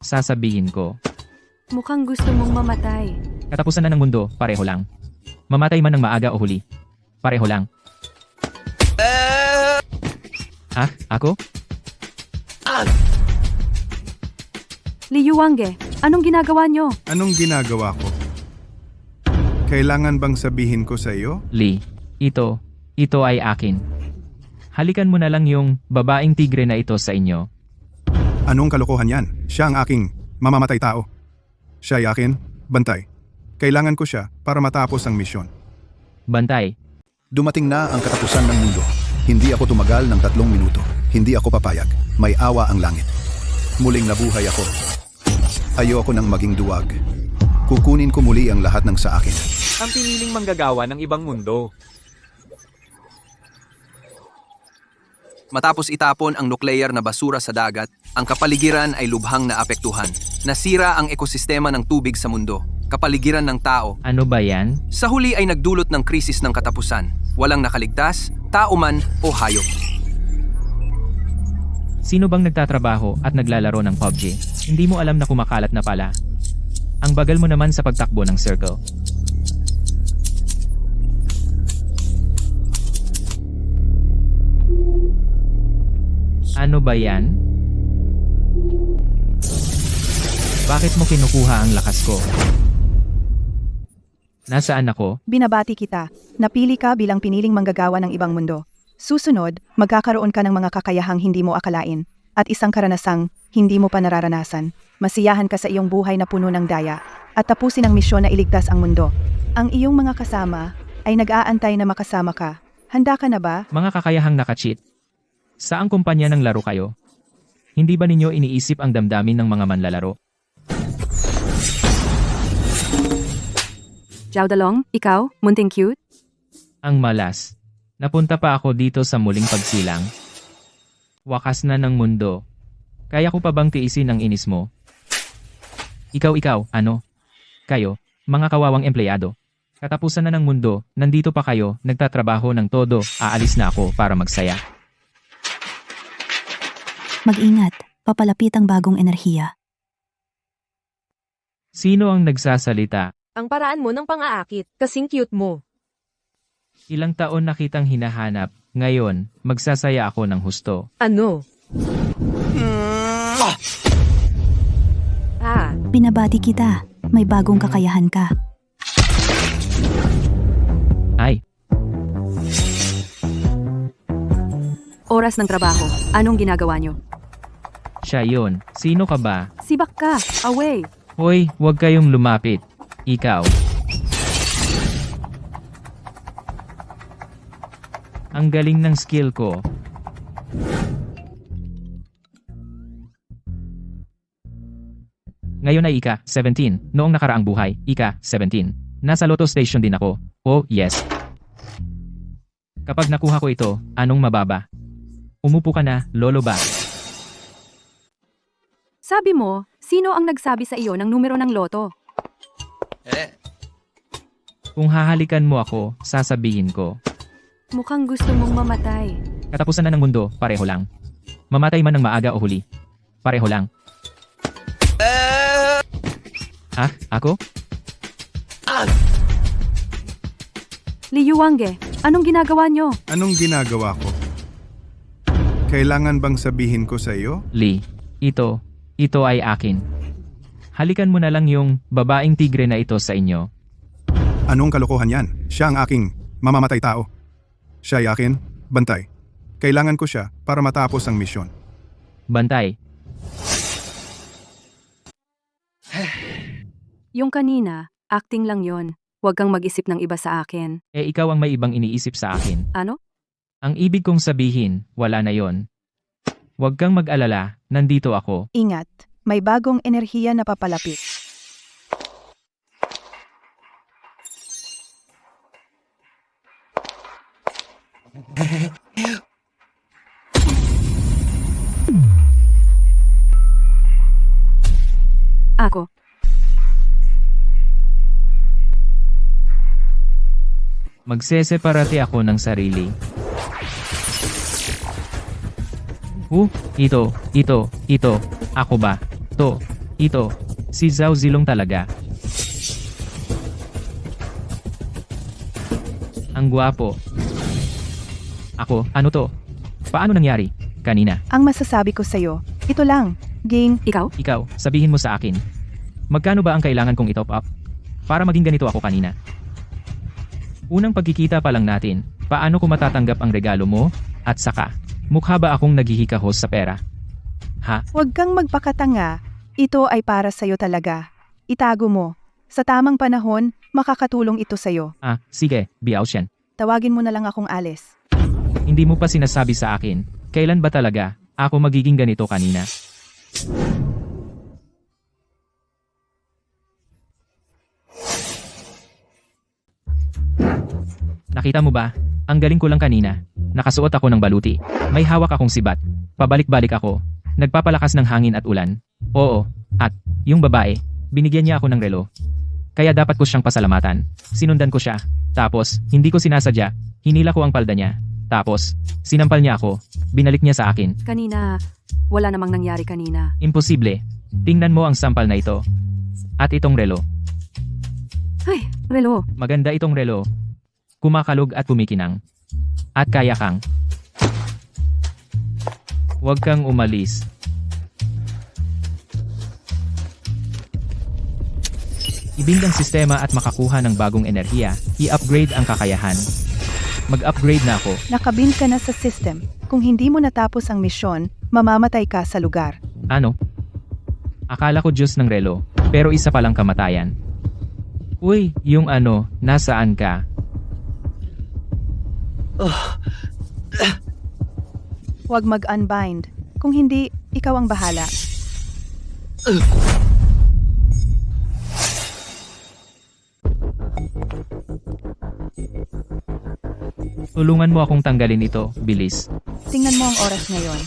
sasabihin ko. Mukhang gusto mong mamatay. Katapusan na ng mundo, pareho lang. Mamatay man ng maaga o huli. Pareho lang. Ah, ako? Liu Wangge, anong ginagawa nyo? Anong ginagawa ko? Kailangan bang sabihin ko sa iyo? Lee, ito ay akin. Halikan mo na lang yung babaeng tigre na ito sa inyo. Anong kalokohan yan? Siya ang aking mamamatay tao. Siya ay akin, bantay. Kailangan ko siya para matapos ang misyon. Bantay, Dumating na ang katapusan ng mundo. Hindi ako tumagal ng 3 minuto. Hindi ako papayag. May awa ang langit. Muling nabuhay ako. Ayoko nang maging duwag. Kukunin ko muli ang lahat ng sa akin. Ang piniling manggagawa ng ibang mundo. Matapos itapon ang nuclear na basura sa dagat, ang kapaligiran ay lubhang naapektuhan. Nasira ang ekosistema ng tubig sa mundo, kapaligiran ng tao. ano ba yan? Sa huli ay nagdulot ng krisis ng katapusan. Walang nakaligtas, tao man o hayop. Sino bang nagtatrabaho at naglalaro ng PUBG? Hindi mo alam na kumakalat na pala. Ang bagal mo naman sa pagtakbo ng circle. Ano ba yan? Bakit mo kinukuha ang lakas ko? Nasaan ako? Binabati kita. Napili ka bilang piniling manggagawa ng ibang mundo. Susunod, magkakaroon ka ng mga kakayahang hindi mo akalain at isang karanasang hindi mo pa nararanasan. Masiyahan ka sa iyong buhay na puno ng daya at tapusin ang misyon na iligtas ang mundo. Ang iyong mga kasama ay nag-aantay na makasama ka. Handa ka na ba? Mga kakayahang nakacheat. Saang kumpanya ng laro kayo? Hindi ba ninyo iniisip ang damdamin ng mga manlalaro? Zhao Dalong, ikaw, munting cute? Ang malas. Napunta pa ako dito sa muling pagsilang. Wakas na ng mundo. Kaya ko pa bang tiisin ang inis mo? Ikaw, ano? Kayo, mga kawawang empleyado. Katapusan na ng mundo, nandito pa kayo, nagtatrabaho ng todo, aalis na ako para magsaya. Mag-ingat, papalapit ang bagong enerhiya. Sino ang nagsasalita? Ang paraan mo ng pang-aakit, kasing cute mo. Ilang taon na kitang hinahanap, ngayon, magsasaya ako ng husto. Ano? Binabati kita, may bagong kakayahan ka. Ay, Oras ng trabaho, anong ginagawa nyo? siya yun. Sino ka ba? Sibak ka, away. Hoy, huwag kayong lumapit. Ikaw. Ang galing ng skill ko. Ngayon ay ika-17. Noong nakaraang buhay, ika-17. Nasa Lotto Station din ako. Oh, yes. Kapag nakuha ko ito, anong mababa? Umupo ka na, lolo ba? Sabi mo, sino ang nagsabi sa iyo ng numero ng loto? Kung hahalikan mo ako, sasabihin ko. Mukhang gusto mong mamatay. Katapusan na ng mundo, pareho lang. Mamatay man ng maaga o huli. Pareho lang. Ah, ako? Liu Wangge, anong ginagawa nyo? Anong ginagawa ko? Kailangan bang sabihin ko sa iyo? Lee, ito ay akin. Halikan mo na lang yung babaeng tigre na ito sa inyo. Anong kalokohan yan? Siya ang aking mamamatay tao. Siya ay akin, bantay. Kailangan ko siya para matapos ang misyon. Bantay, Yung kanina, acting lang yon. Huwag kang mag-isip ng iba sa akin. ikaw ang may ibang iniisip sa akin. Ano? Ang ibig kong sabihin, wala na yon. Huwag kang mag-alala, nandito ako. Ingat, may bagong enerhiya na papalapit. Ako. Magseseparate ako ng sarili. Ito. Ako ba? Ito, si Zhao Zilong talaga. Ang gwapo. Ako, ano to? Paano nangyari? Kanina. Ang masasabi ko sa'yo, ito lang, game. Ikaw? Ikaw, sabihin mo sa akin. Magkano ba ang kailangan kong i-top up? Para maging ganito ako kanina. Unang pagkikita pa lang natin, paano ko matatanggap ang regalo mo? At saka, mukha ba akong naghihikahos sa pera? Ha? Huwag kang magpakatanga. Ito ay para sa'yo talaga. Itago mo. Sa tamang panahon, makakatulong ito sa'yo. Ah, sige, Biao Shen. Tawagin mo na lang akong Alice. Hindi mo pa sinasabi sa akin, kailan ba talaga ako magiging ganito kanina? Nakita mo ba? Ang galing ko lang kanina. Nakasuot ako ng baluti. May hawak akong sibat. Pabalik-balik ako. Nagpapalakas ng hangin at ulan. Oo. At, yung babae, binigyan niya ako ng relo. Kaya dapat ko siyang pasalamatan. Sinundan ko siya. Tapos, hindi ko sinasadya. Hinila ko ang palda niya. Tapos, sinampal niya ako. Binalik niya sa akin. Kanina, wala namang nangyari kanina. Imposible. Tingnan mo ang sampal na ito. At itong relo. Ay, relo. Maganda itong relo. Kumakalog at kumikinang. At kaya kang. Huwag kang umalis. Ibig ang sistema at makakuha ng bagong enerhiya, i-upgrade ang kakayahan. Mag-upgrade na ako. Nakabin ka na sa system. Kung hindi mo natapos ang misyon, mamamatay ka sa lugar. Ano? Akala ko Diyos ng relo, pero isa palang kamatayan. Uy, yung ano, nasaan ka? Huwag mag-unbind. Kung hindi, ikaw ang bahala. Tulungan mo akong tanggalin ito, bilis. Tingnan mo ang oras ngayon.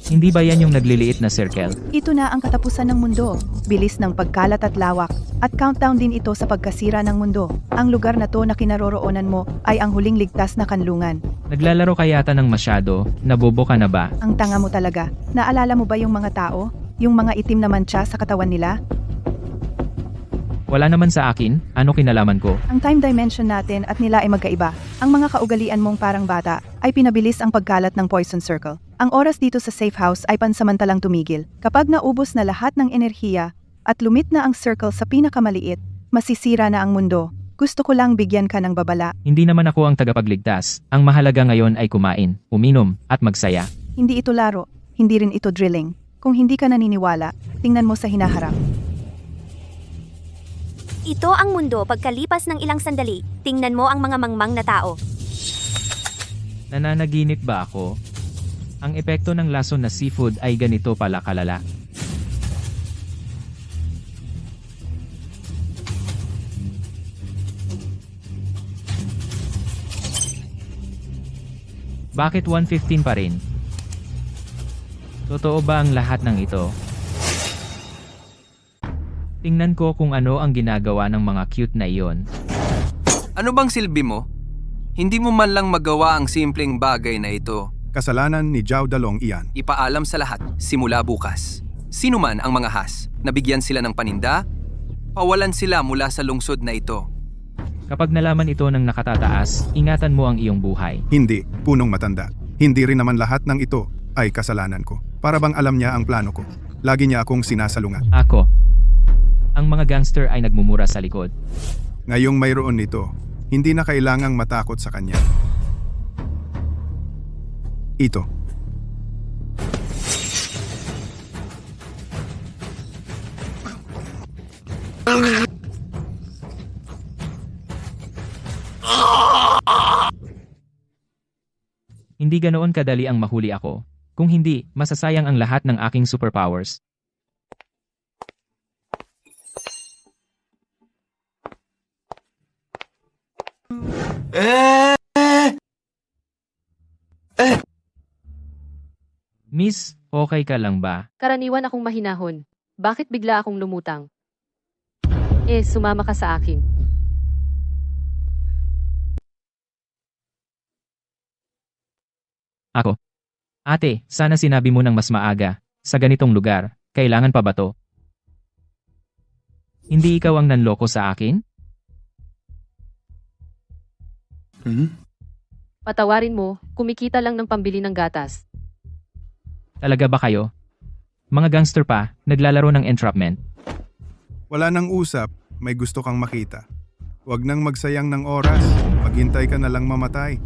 Hindi ba yan yung nagliliit na circle? Ito na ang katapusan ng mundo. Bilis ng pagkalat at lawak. At countdown din ito sa pagkasira ng mundo. Ang lugar na to na kinaroroonan mo ay ang huling ligtas na kanlungan. Naglalaro ka yata ng masyado, nabobo ka na ba? Ang tanga mo talaga. Naalala mo ba yung mga tao? Yung mga itim na mantsa sa katawan nila? Wala naman sa akin, ano kinalaman ko? Ang time dimension natin at nila ay magkaiba. Ang mga kaugalian mong parang bata ay pinabilis ang pagkalat ng poison circle. Ang oras dito sa safe house ay pansamantalang tumigil. Kapag naubos na lahat ng enerhiya at lumit na ang circle sa pinakamaliit, masisira na ang mundo. Gusto ko lang bigyan ka ng babala. Hindi naman ako ang tagapagligtas. Ang mahalaga ngayon ay kumain, uminom, at magsaya. Hindi ito laro, hindi rin ito drilling. Kung hindi ka naniniwala, tingnan mo sa hinaharap. Ito ang mundo pagkalipas ng ilang sandali. Tingnan mo ang mga mangmang na tao. Nananaginip ba ako? Ang epekto ng lason na seafood ay ganito pala kalala. Bakit 1:15 pa rin? Totoo ba ang lahat ng ito? Tingnan ko kung ano ang ginagawa ng mga cute na iyon. Ano bang silbi mo? Hindi mo man lang magawa ang simpleng bagay na ito. Kasalanan ni Zhao Dalong iyan. Ipaalam sa lahat, simula bukas. Sino man ang mga has, nabigyan sila ng paninda, pawalan sila mula sa lungsod na ito. Kapag nalaman ito ng nakatataas, ingatan mo ang iyong buhay. Hindi, punong matanda. Hindi rin naman lahat ng ito ay kasalanan ko. Para bang alam niya ang plano ko. Lagi niya akong sinasalungat. Ako. Ang mga gangster ay nagmumura sa likod. Ngayong mayroon nito, hindi na kailangang matakot sa kanya. Ito. Hindi ganoon kadali ang mahuli ako. Kung hindi, masasayang ang lahat ng aking superpowers. Miss, okay ka lang ba? Karaniwan akong mahinahon. Bakit bigla akong lumutang? Sumama ka sa akin. Ako. Ate, sana sinabi mo ng mas maaga. Sa ganitong lugar, kailangan pa ba to? Hindi ikaw ang nanloko sa akin? Patawarin mo, kumikita lang ng pambili ng gatas. Talaga ba kayo? Mga gangster pa, naglalaro ng entrapment. Wala nang usap, may gusto kang makita. Huwag nang magsayang ng oras, maghintay ka na lang mamatay.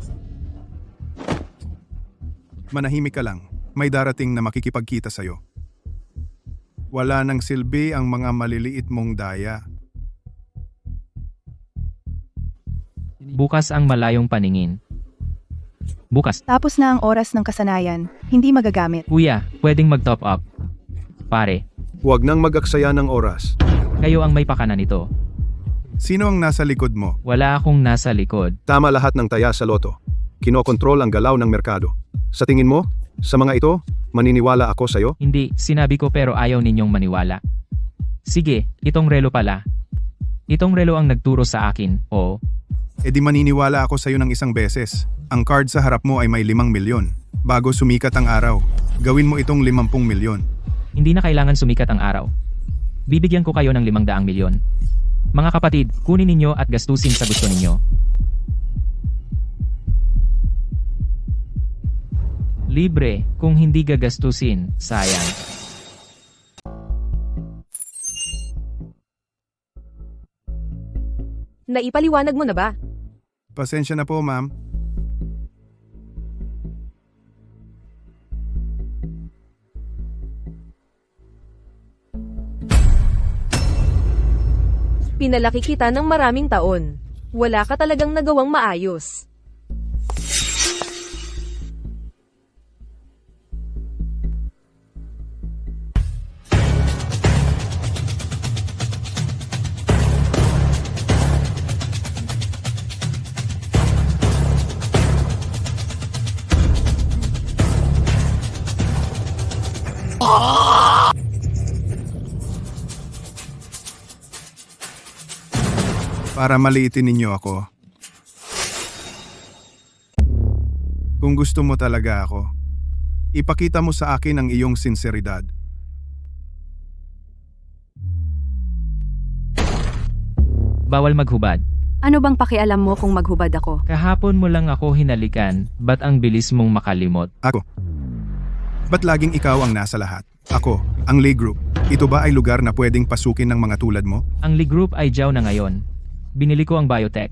Manahimik ka lang, may darating na makikipagkita sa'yo. Wala nang silbi ang mga maliliit mong daya. Bukas ang malayong paningin. Bukas. Tapos na ang oras ng kasanayan, hindi magagamit. Kuya, pwedeng mag-top up. Pare, Huwag nang mag-aksaya ng oras. kayo ang may pakana nito. Sino ang nasa likod mo? Wala akong nasa likod. Tama lahat ng taya sa loto. Kinokontrol ang galaw ng merkado. Sa tingin mo, sa mga ito, maniniwala ako sa'yo? Hindi, sinabi ko pero ayaw ninyong maniwala. Sige, itong relo pala. Itong relo ang nagturo sa akin, oo. E di maniniwala ako sa'yo ng isang beses. Ang card sa harap mo ay may 5 milyon. Bago sumikat ang araw, gawin mo itong 50 milyon. Hindi na kailangan sumikat ang araw. Bibigyan ko kayo ng 500 milyon. Mga kapatid, kunin ninyo at gastusin sa gusto ninyo. Libre, kung hindi gagastusin, sayang. Naipaliwanag mo na ba? Pasensya na po, ma'am. Pinalaki kita ng maraming taon. Wala ka talagang nagawang maayos. Para maliitin ninyo ako. Kung gusto mo talaga ako, ipakita mo sa akin ang iyong sinseridad. Bawal maghubad. Ano bang pakialam mo kung maghubad ako? Kahapon mo lang ako hinalikan, ba't ang bilis mong makalimot? Ako. Ba't laging ikaw ang nasa lahat? Ako, ang Lee Group. Ito ba ay lugar na pwedeng pasukin ng mga tulad mo? Ang Lee Group ay Jiao na ngayon. Binili ko ang biotech.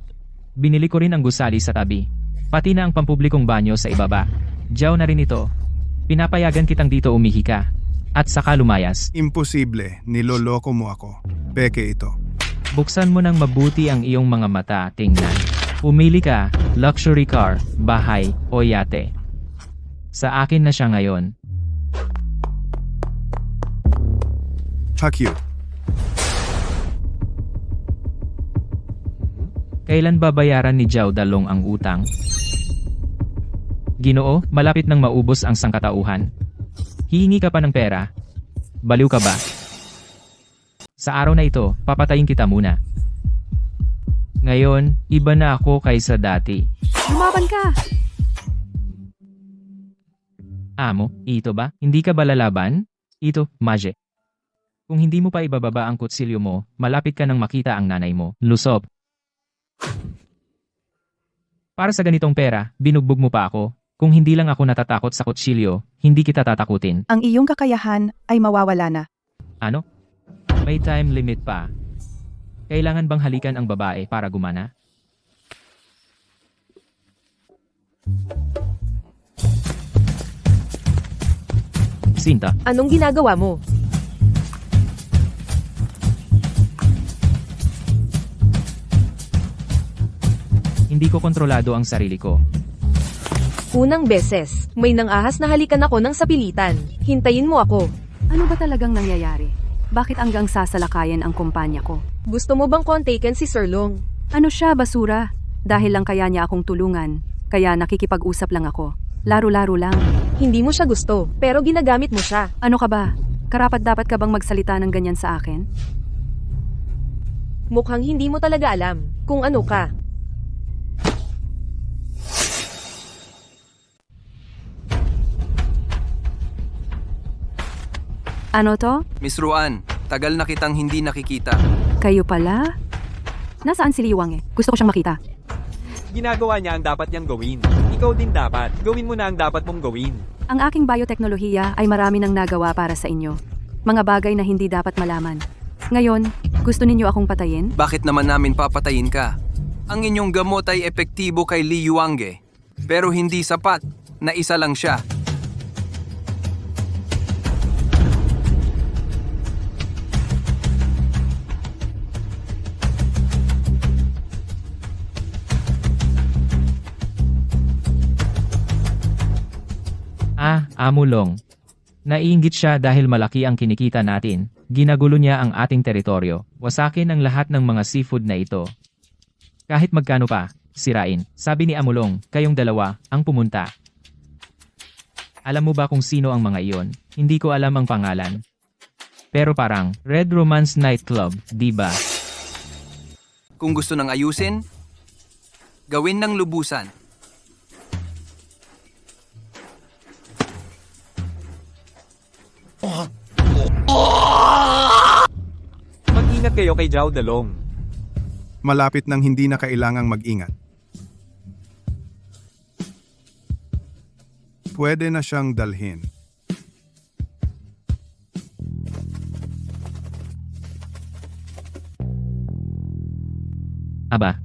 Binili ko rin ang gusali sa tabi. Pati na ang pampublikong banyo sa ibaba. Jiao na rin ito. Pinapayagan kitang dito umihi ka. At saka lumayas. Imposible, niloloko mo ako. Peke ito. Buksan mo ng mabuti ang iyong mga mata, tingnan. Pumili ka, luxury car, bahay, o yate. Sa akin na siya ngayon. Hakyu. Kailan babayaran ni Jiao Dalong ang utang? Ginoo, malapit nang maubos ang sangkatauhan. Hihingi ka pa ng pera? Baliw ka ba? Sa araw na ito, papatayin kita muna. Ngayon, iba na ako kaysa dati. Lumaban ka! Amo, ito ba? Hindi ka ba lalaban? Ito, Maje. Kung hindi mo pa ibababa ang kutsilyo mo, malapit ka nang makita ang nanay mo. Lusop. Para sa ganitong pera, binugbog mo pa ako. Kung hindi lang ako natatakot sa kutsilyo, hindi kita tatakutin. Ang iyong kakayahan ay mawawala na. Ano? May time limit pa. Kailangan bang halikan ang babae para gumana? Sinta, Anong ginagawa mo? hindi ko kontrolado ang sarili ko. Unang beses, may nangahas na halikan ako ng sapilitan. Hintayin mo ako. Ano ba talagang nangyayari? Bakit hanggang sasalakayan ang kumpanya ko? Gusto mo bang kontaken si Sir Long? Ano siya, basura? Dahil lang kaya niya akong tulungan. Kaya nakikipag-usap lang ako. Laro-laro lang. Hindi mo siya gusto, pero ginagamit mo siya. Ano ka ba? Karapat-dapat ka bang magsalita ng ganyan sa akin? Mukhang hindi mo talaga alam kung ano ka. Ano to? Miss Ruan, tagal na kitang hindi nakikita. Kayo pala? Nasaan si Liwang eh? Gusto ko siyang makita. Ginagawa niya ang dapat niyang gawin. Ikaw din dapat. Gawin mo na ang dapat mong gawin. Ang aking bioteknolohiya ay marami nang nagawa para sa inyo. Mga bagay na hindi dapat malaman. Ngayon, gusto ninyo akong patayin? Bakit naman namin papatayin ka? Ang inyong gamot ay epektibo kay Li Yuange. Pero hindi sapat na isa lang siya. Amulong. Naiinggit siya dahil malaki ang kinikita natin. Ginagulo niya ang ating teritoryo. Wasakin ang lahat ng mga seafood na ito. Kahit magkano pa, sirain. Sabi ni Amulong, kayong dalawa, ang pumunta. Alam mo ba kung sino ang mga iyon? Hindi ko alam ang pangalan. Pero parang, Red Romance Nightclub, di ba? Kung gusto nang ayusin, gawin ng lubusan. Mag-ingat kayo kay Zhao Dalong. Malapit nang hindi na kailangang mag-ingat. Pwede na siyang dalhin. Aba,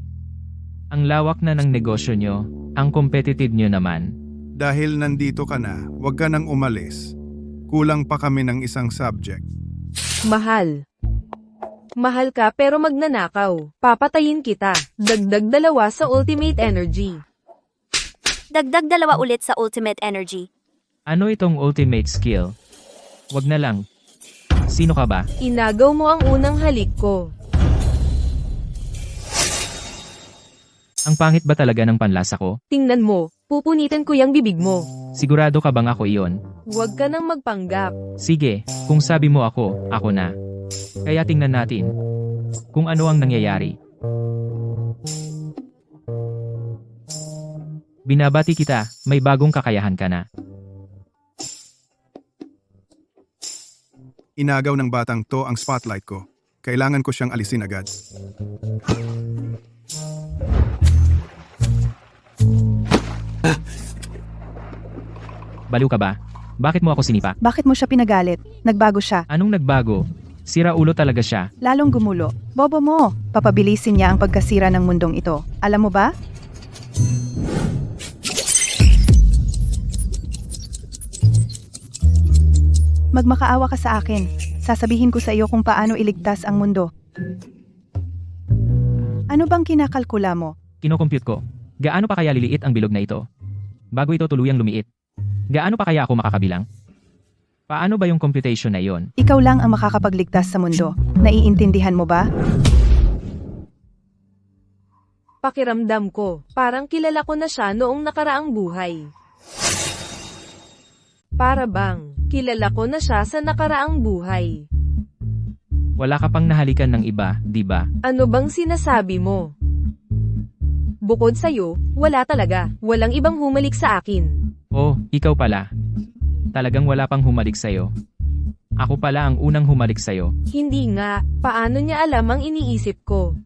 ang lawak na ng negosyo nyo, ang competitive nyo naman. Dahil nandito ka na, huwag ka nang umalis. Kulang pa kami ng isang subject. Mahal. Mahal ka pero magnanakaw. Papatayin kita. Dagdag 2 sa Ultimate Energy. Dagdag 2 ulit sa Ultimate Energy. Ano itong ultimate skill? Wag na lang. Sino ka ba? Inagaw mo ang unang halik ko. Ang pangit ba talaga ng panlasa ko? Tingnan mo, pupunitin ko yung bibig mo. Sigurado ka bang ako iyon? Huwag ka nang magpanggap. Sige, kung sabi mo ako, ako na. Kaya tingnan natin kung ano ang nangyayari. Binabati kita, may bagong kakayahan ka na. Inagaw ng batang to ang spotlight ko. Kailangan ko siyang alisin agad. Baliw ka ba? Bakit mo ako sinipa? Bakit mo siya pinagalit? Nagbago siya. Anong nagbago? Sira ulo talaga siya. Lalong gumulo. Bobo mo. Papabilisin niya ang pagkasira ng mundong ito. Alam mo ba? Magmakaawa ka sa akin. Sasabihin ko sa iyo kung paano iligtas ang mundo. Ano bang kinakalkula mo? Kinocompute ko. Gaano pa kaya liliit ang bilog na ito? Bago ito tuluyang lumiit. Gaano pa kaya ako makakabilang? Paano ba yung computation na iyon? Ikaw lang ang makakapagligtas sa mundo. Naiintindihan mo ba? Pakiramdam ko, parang kilala ko na siya noong nakaraang buhay. Para bang, kilala ko na siya sa nakaraang buhay. Wala ka pang nahalikan ng iba, di ba? Ano bang sinasabi mo? Bukod sa'yo, wala talaga. Walang ibang humalik sa akin. Oh, ikaw pala. Talagang wala pang humalik sa'yo. Ako pala ang unang humalik sa'yo. Hindi nga, paano niya alam ang iniisip ko?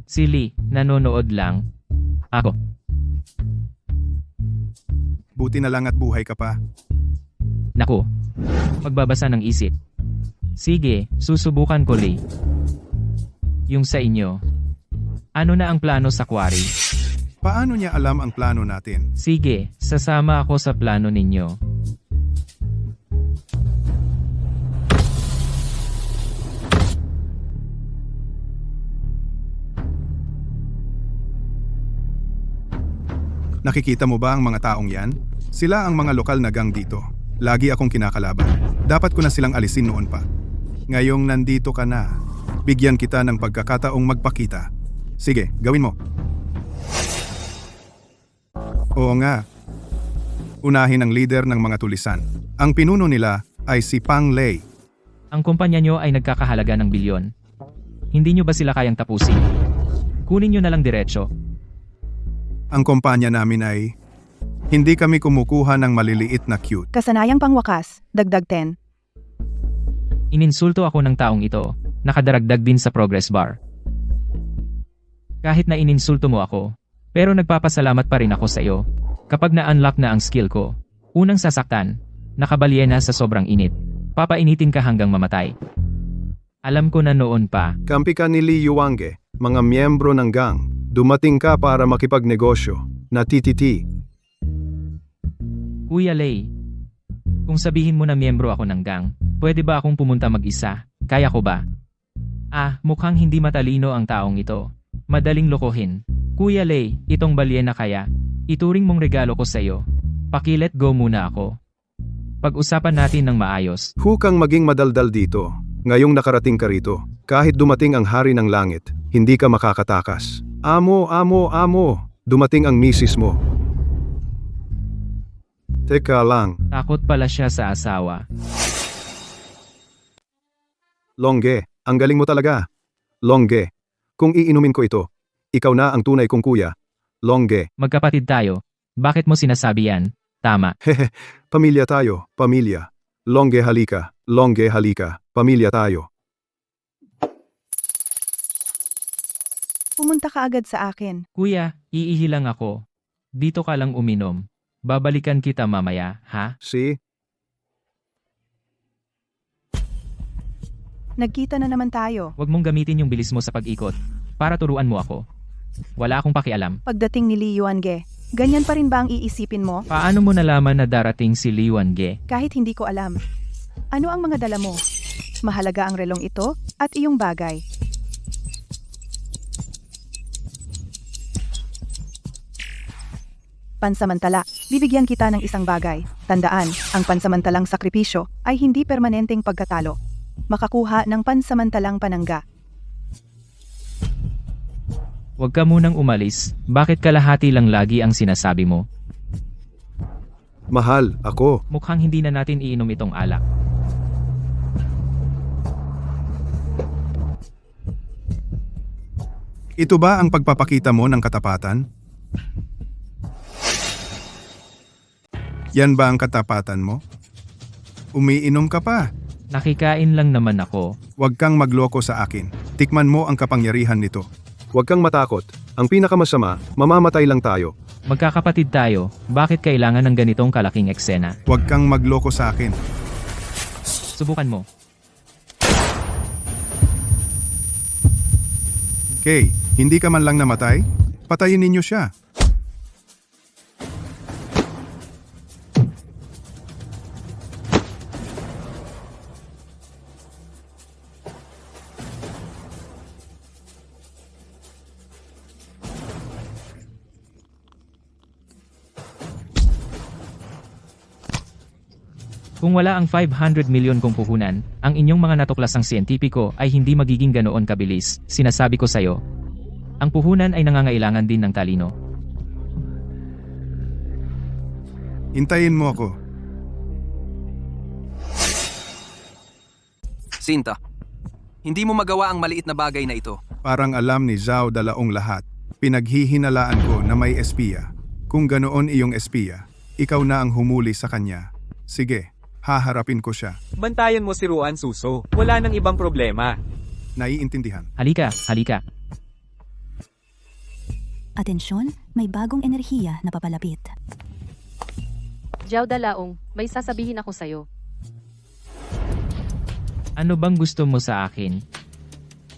Si Lee, nanonood lang. Ako. Buti na lang at buhay ka pa. Naku. Magbabasa ng isip. Sige, susubukan ko Lee. Yung sa inyo. Ano na ang plano sa quarry? Paano niya alam ang plano natin? Sige, sasama ako sa plano ninyo. Nakikita mo ba ang mga taong yan? Sila ang mga lokal na gang dito. Lagi akong kinakalaban. Dapat ko na silang alisin noon pa. Ngayong nandito ka na, bigyan kita ng pagkakataong magpakita. Sige, gawin mo. Oo nga. Unahin ang leader ng mga tulisan. Ang pinuno nila ay si Pang Lei. Ang kumpanya nyo ay nagkakahalaga ng bilyon. Hindi nyo ba sila kayang tapusin? Kunin nyo na lang diretso. Ang kumpanya namin ay Hindi kami kumukuha ng maliliit na cute. Kasanayang pangwakas, dagdag 10. Ininsulto ako ng taong ito, nakadaragdag din sa progress bar. Kahit na ininsulto mo ako, pero nagpapasalamat pa rin ako sa iyo. Kapag na-unlock na ang skill ko, unang sasaktan, nakabalyena sa sobrang init. Papainitin ka hanggang mamatay. Alam ko na noon pa, Kampi ka ni Li Yuange, mga miyembro ng gang. Dumating ka para makipagnegosyo. Natititi. Kuya Lay, kung sabihin mo na miyembro ako ng gang, pwede ba akong pumunta mag-isa? Kaya ko ba? Mukhang hindi matalino ang taong ito. Madaling lokohin. Kuya Lay, itong balyena kaya, ituring mong regalo ko sa iyo. Paki-let go muna ako. Pag-usapan natin ng maayos. Hukang maging madaldal dito. Ngayong nakarating ka rito, kahit dumating ang hari ng langit, hindi ka makakatakas. Amo, amo, amo, dumating ang misis mo. Teka lang, Takot pala siya sa asawa. Longge, ang galing mo talaga. Longge, kung iinumin ko ito, ikaw na ang tunay kong kuya. Longge, Magkapatid tayo. Bakit mo sinasabi yan? Tama. hehe, pamilya tayo, pamilya. Longge halika, pamilya tayo. Pumunta ka agad sa akin. Kuya, iihi lang ako. Dito ka lang uminom. Babalikan kita mamaya, ha? See? Nagkita na naman tayo. Huwag mong gamitin yung bilis mo sa pag-ikot. Para turuan mo ako. Wala akong pakialam. Pagdating ni Li Yuange, ganyan pa rin ba ang iisipin mo? Paano mo nalaman na darating si Li Wange? Kahit hindi ko alam. Ano ang mga dala mo? Mahalaga ang relong ito at iyong bagay. Pansamantala, bibigyan kita ng isang bagay. Tandaan, ang pansamantalang sakripisyo ay hindi permanenteng pagkatalo. Makakuha ng pansamantalang panangga. Huwag ka munang umalis. Bakit kalahati lang lagi ang sinasabi mo? Mahal, ako. Mukhang hindi na natin iinom itong alak. Ito ba ang pagpapakita mo ng katapatan? Yan ba ang katapatan mo? Umiinom ka pa. Nakikain lang naman ako. Huwag kang magloko sa akin. Tikman mo ang kapangyarihan nito. Huwag kang matakot. Ang pinakamasama, mamamatay lang tayo. Magkakapatid tayo. Bakit kailangan ng ganitong kalaking eksena? Huwag kang magloko sa akin. Subukan mo. Kay, hindi ka man lang namatay? Patayin ninyo siya. Kung wala ang 500 milyon kong puhunan, ang inyong mga natuklasang siyentipiko ay hindi magiging ganoon kabilis. Sinasabi ko sa'yo. Ang puhunan ay nangangailangan din ng talino. Hintayin mo ako. Sinta, hindi mo magawa ang maliit na bagay na ito. Parang alam ni Zhao Dalaong lahat. Pinaghihinalaan ko na may espiya. Kung ganoon iyong espiya, ikaw na ang humuli sa kanya. Sige, haharapin ko siya. Bantayan mo si Ruan Suso. Wala nang ibang problema. Naiintindihan. Halika, halika. Atensyon, may bagong enerhiya na papalapit. Jiao Dalaong, may sasabihin ako sa'yo. Ano bang gusto mo sa akin?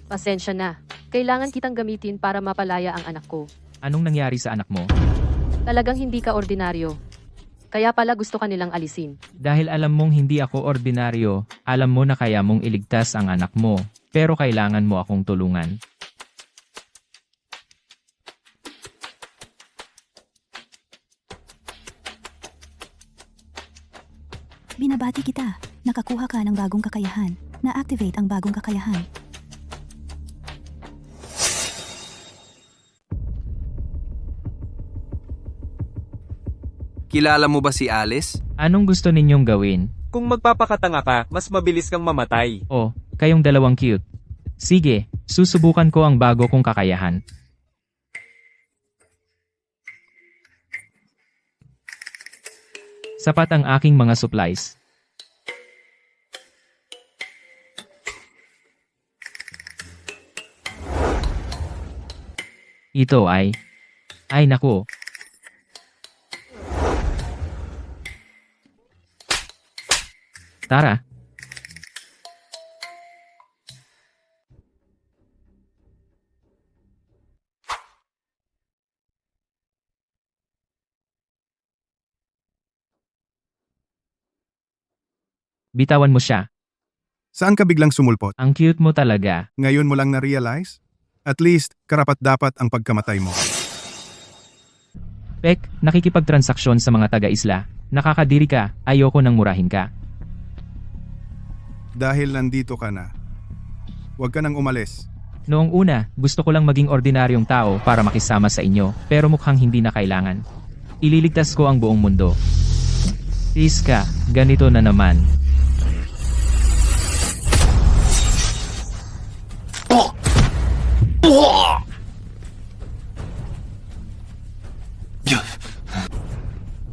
Pasensya na. Kailangan kitang gamitin para mapalaya ang anak ko. Anong nangyari sa anak mo? Talagang hindi ka ordinaryo. Kaya pala gusto ka nilang alisin. Dahil alam mong hindi ako ordinaryo, alam mo na kaya mong iligtas ang anak mo, pero kailangan mo akong tulungan. Binabati kita. Nakakuha ka ng bagong kakayahan. Na-activate ang bagong kakayahan. Kilala mo ba si Alice? Anong gusto ninyong gawin? Kung magpapakatanga ka, mas mabilis kang mamatay. Oh, kayong dalawang cute. Sige, susubukan ko ang bago kong kakayahan. Sapat ang aking mga supplies. Ito ay... Ay naku. Tara. Bitawan mo siya. Saan ka biglang sumulpot? Ang cute mo talaga. Ngayon mo lang na-realize? At least, karapat-dapat ang pagkamatay mo. Pek, nakikipagtransaksyon sa mga taga-isla. Nakakadiri ka, ayoko nang murahin ka. Dahil nandito ka na. Huwag ka nang umalis. Noong una, gusto ko lang maging ordinaryong tao para makisama sa inyo, pero mukhang hindi na kailangan. Ililigtas ko ang buong mundo. Tis ka, ganito na naman.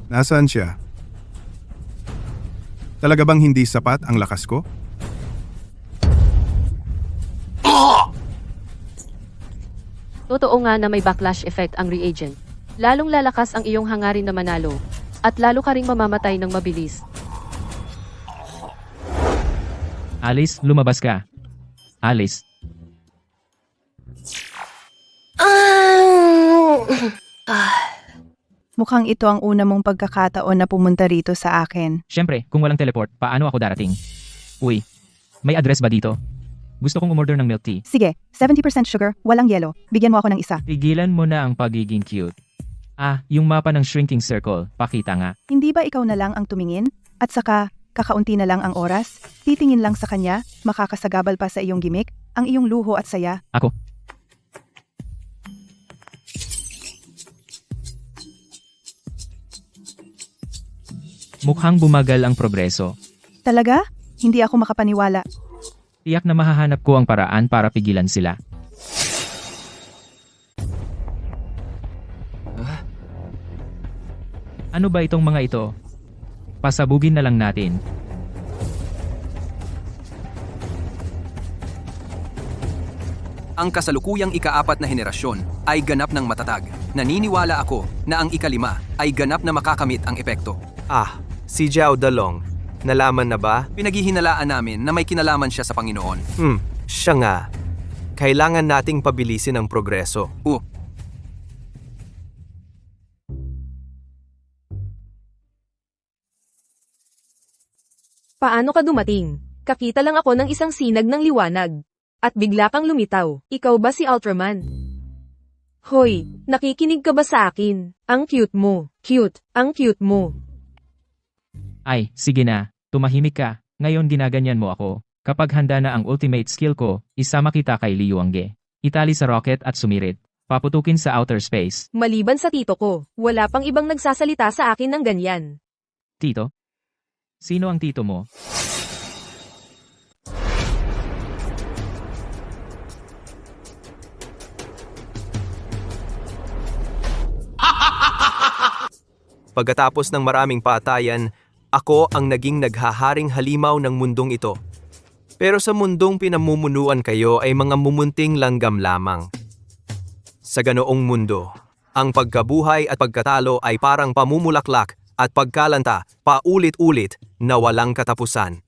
Nasaan siya? Talaga bang hindi sapat ang lakas ko? Totoo nga na may backlash effect ang reagent. Lalong lalakas ang iyong hangarin na manalo. At lalo ka ring mamamatay ng mabilis. Alice, lumabas ka. Alice. Mukhang ito ang una mong pagkakataon na pumunta rito sa akin. Siyempre, kung walang teleport, paano ako darating? Uy, may address ba dito? Gusto kong umorder ng milk tea. Sige, 70% sugar, walang yelo. Bigyan mo ako ng isa. Tigilan mo na ang pagiging cute. Ah, yung mapa ng shrinking circle, pakita nga. Hindi ba ikaw na lang ang tumingin? At saka, kakaunti na lang ang oras? Titingin lang sa kanya, makakasagabal pa sa iyong gimmick, ang iyong luho at saya. Ako. Mukhang bumagal ang progreso. Talaga? Hindi ako makapaniwala. Tiyak na mahahanap ko ang paraan para pigilan sila. Ano ba itong mga ito? Pasabugin na lang natin. Ang kasalukuyang ika-4 na henerasyon ay ganap ng matatag. Naniniwala ako na ang ika-5 ay ganap na makakamit ang epekto. Ah, si Zhao Dalong. Nalaman na ba? Pinaghihinalaan namin na may kinalaman siya sa Panginoon. Siya nga. Kailangan nating pabilisin ang progreso. Paano ka dumating? Kakita lang ako ng isang sinag ng liwanag. At bigla kang lumitaw. Ikaw ba si Ultraman? Hoy, nakikinig ka ba sa akin? Ang cute mo. Cute. Ang cute mo. Ay, sige na. Tumahimik ka. Ngayon ginaganyan mo ako. Kapag handa na ang ultimate skill ko, isama kita kay Liu Angge. Itali sa rocket at sumirit. Paputukin sa outer space. Maliban sa tito ko, wala pang ibang nagsasalita sa akin ng ganyan. Tito? Sino ang tito mo? Pagkatapos ng maraming patayan, ako ang naging naghaharing halimaw ng mundong ito. Pero sa mundong pinamumunuan kayo ay mga mumunting langgam lamang. Sa ganoong mundo, ang pagkabuhay at pagkatalo ay parang pamumulaklak at pagkalanta paulit-ulit na walang katapusan.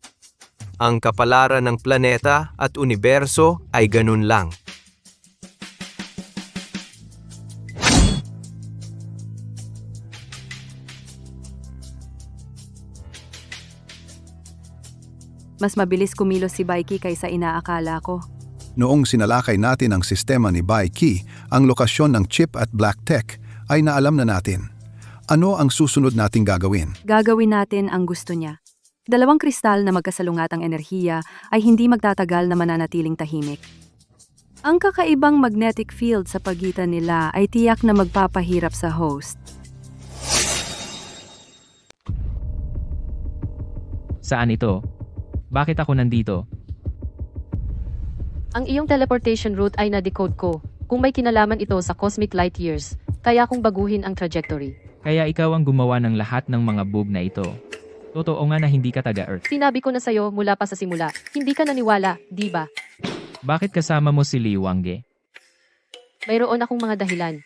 Ang kapalaran ng planeta at universo ay ganun lang. Mas mabilis kumilos si Baiki kaysa inaakala ko. Noong sinalakay natin ang sistema ni Bai Qi, ang lokasyon ng chip at black tech ay naalam na natin. Ano ang susunod nating gagawin? Gagawin natin ang gusto niya. 2 kristal na magkasalungatang enerhiya ay hindi magtatagal na mananatiling tahimik. Ang kakaibang magnetic field sa pagitan nila ay tiyak na magpapahirap sa host. Saan ito? Bakit ako nandito? Ang iyong teleportation route ay na-decode ko. Kung may kinalaman ito sa cosmic light years, kaya kong baguhin ang trajectory. Kaya ikaw ang gumawa ng lahat ng mga bug na ito. Totoo nga na hindi ka taga-Earth. Sinabi ko na sa'yo mula pa sa simula, hindi ka naniwala, di ba? Bakit kasama mo si Li Wangge? Mayroon akong mga dahilan.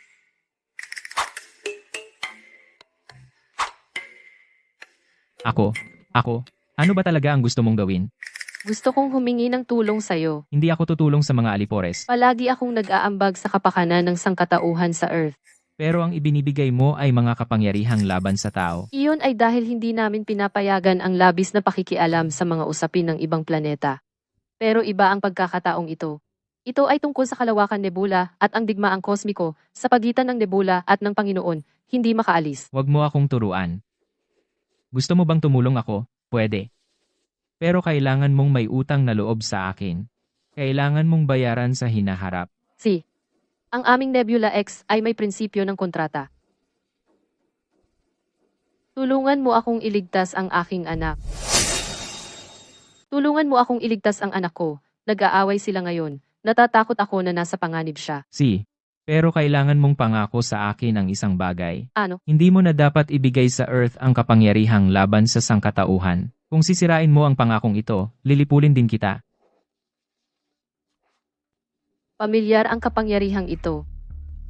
Ako? Ano ba talaga ang gusto mong gawin? Gusto kong humingi ng tulong sa'yo. Hindi ako tutulong sa mga alipores. Palagi akong nag-aambag sa kapakanan ng sangkatauhan sa Earth. Pero ang ibinibigay mo ay mga kapangyarihang laban sa tao. Iyon ay dahil hindi namin pinapayagan ang labis na pakikialam sa mga usapin ng ibang planeta. Pero iba ang pagkakataong ito. Ito ay tungkol sa kalawakan nebula at ang digmaang kosmiko sa pagitan ng nebula at ng Panginoon, hindi makaalis. Huwag mo akong turuan. Gusto mo bang tumulong ako? Pwede. Pero kailangan mong may utang na loob sa akin. Kailangan mong bayaran sa hinaharap. Ang aming Nebula X ay may prinsipyo ng kontrata. Tulungan mo akong iligtas ang aking anak. Tulungan mo akong iligtas ang anak ko. Nag-aaway sila ngayon. Natatakot ako na nasa panganib siya. Pero kailangan mong pangako sa akin ang isang bagay. Ano? Hindi mo na dapat ibigay sa Earth ang kapangyarihang laban sa sangkatauhan. Kung sisirain mo ang pangakong ito, lilipulin din kita. Pamilyar ang kapangyarihang ito.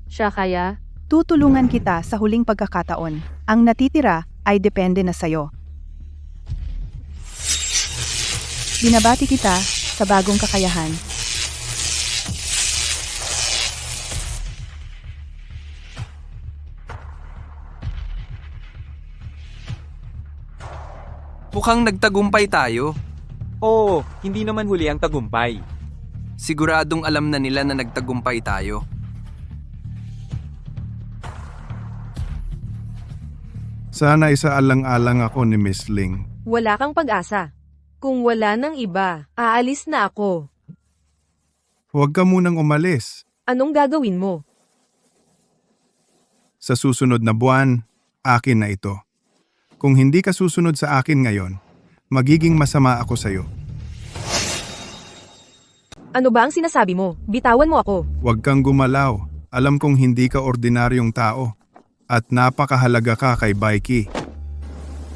Siya kaya? Tutulungan kita sa huling pagkakataon. Ang natitira ay depende na sa'yo. Binabati kita sa bagong kakayahan. Mukhang nagtagumpay tayo. Oo, hindi naman huli ang tagumpay. Siguradong alam na nila na nagtagumpay tayo. Sana isaalang-alang ako ni Miss Ling. Wala kang pag-asa. Kung wala ng iba, aalis na ako. Huwag ka munang umalis. Anong gagawin mo? Sa susunod na buwan, akin na ito. Kung hindi ka susunod sa akin ngayon, magiging masama ako sa'yo. Ano ba ang sinasabi mo? Bitawan mo ako. Huwag kang gumalaw. Alam kong hindi ka ordinaryong tao. At napakahalaga ka kay Baiki.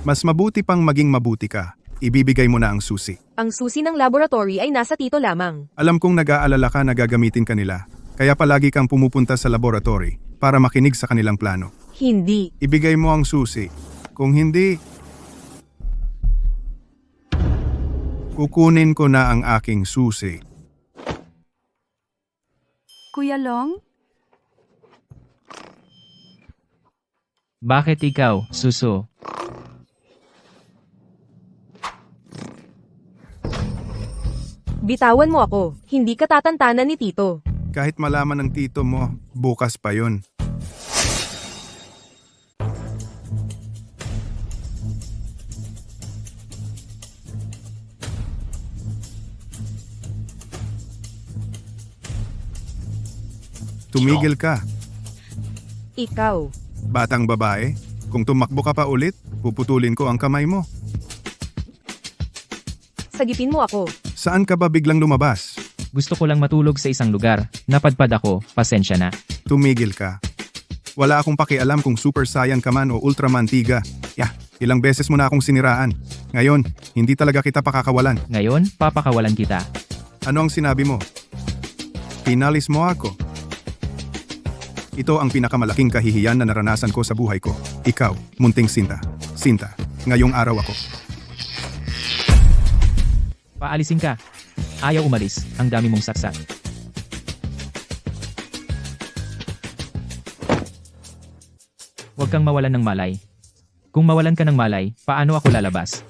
Mas mabuti pang maging mabuti ka. Ibibigay mo na ang susi. Ang susi ng laboratory ay nasa tito lamang. Alam kong nag-aalala ka na gagamitin ka nila. Kaya palagi kang pumupunta sa laboratory para makinig sa kanilang plano. Hindi. Ibigay mo ang susi. Kung hindi, kukunin ko na ang aking susi. Kuya Long? Bakit ikaw, Suso? Bitawan mo ako. Hindi ka tatantanan ni tito. Kahit malaman ng tito mo, bukas pa yun. Tumigil ka, Ikaw. batang babae. Kung tumakbo ka pa ulit, puputulin ko ang kamay mo. Sagipin mo ako. Saan ka ba biglang lumabas? Gusto ko lang matulog sa isang lugar. Napadpad ako, pasensya na. Tumigil ka. Wala akong pakialam kung Super Saiyan ka man o Ultraman Tiga. Ilang beses mo na akong siniraan. Ngayon, hindi talaga kita pakakawalan. Ngayon, papakawalan kita. Ano ang sinabi mo? Pinalis mo ako. Ito ang pinakamalaking kahihiyan na naranasan ko sa buhay ko. Ikaw, munting Sinta. Sinta, ngayong araw ako. Paalisin ka. Ayaw umalis. Ang dami mong saksak. Huwag kang mawalan ng malay. Kung mawalan ka ng malay, paano ako lalabas?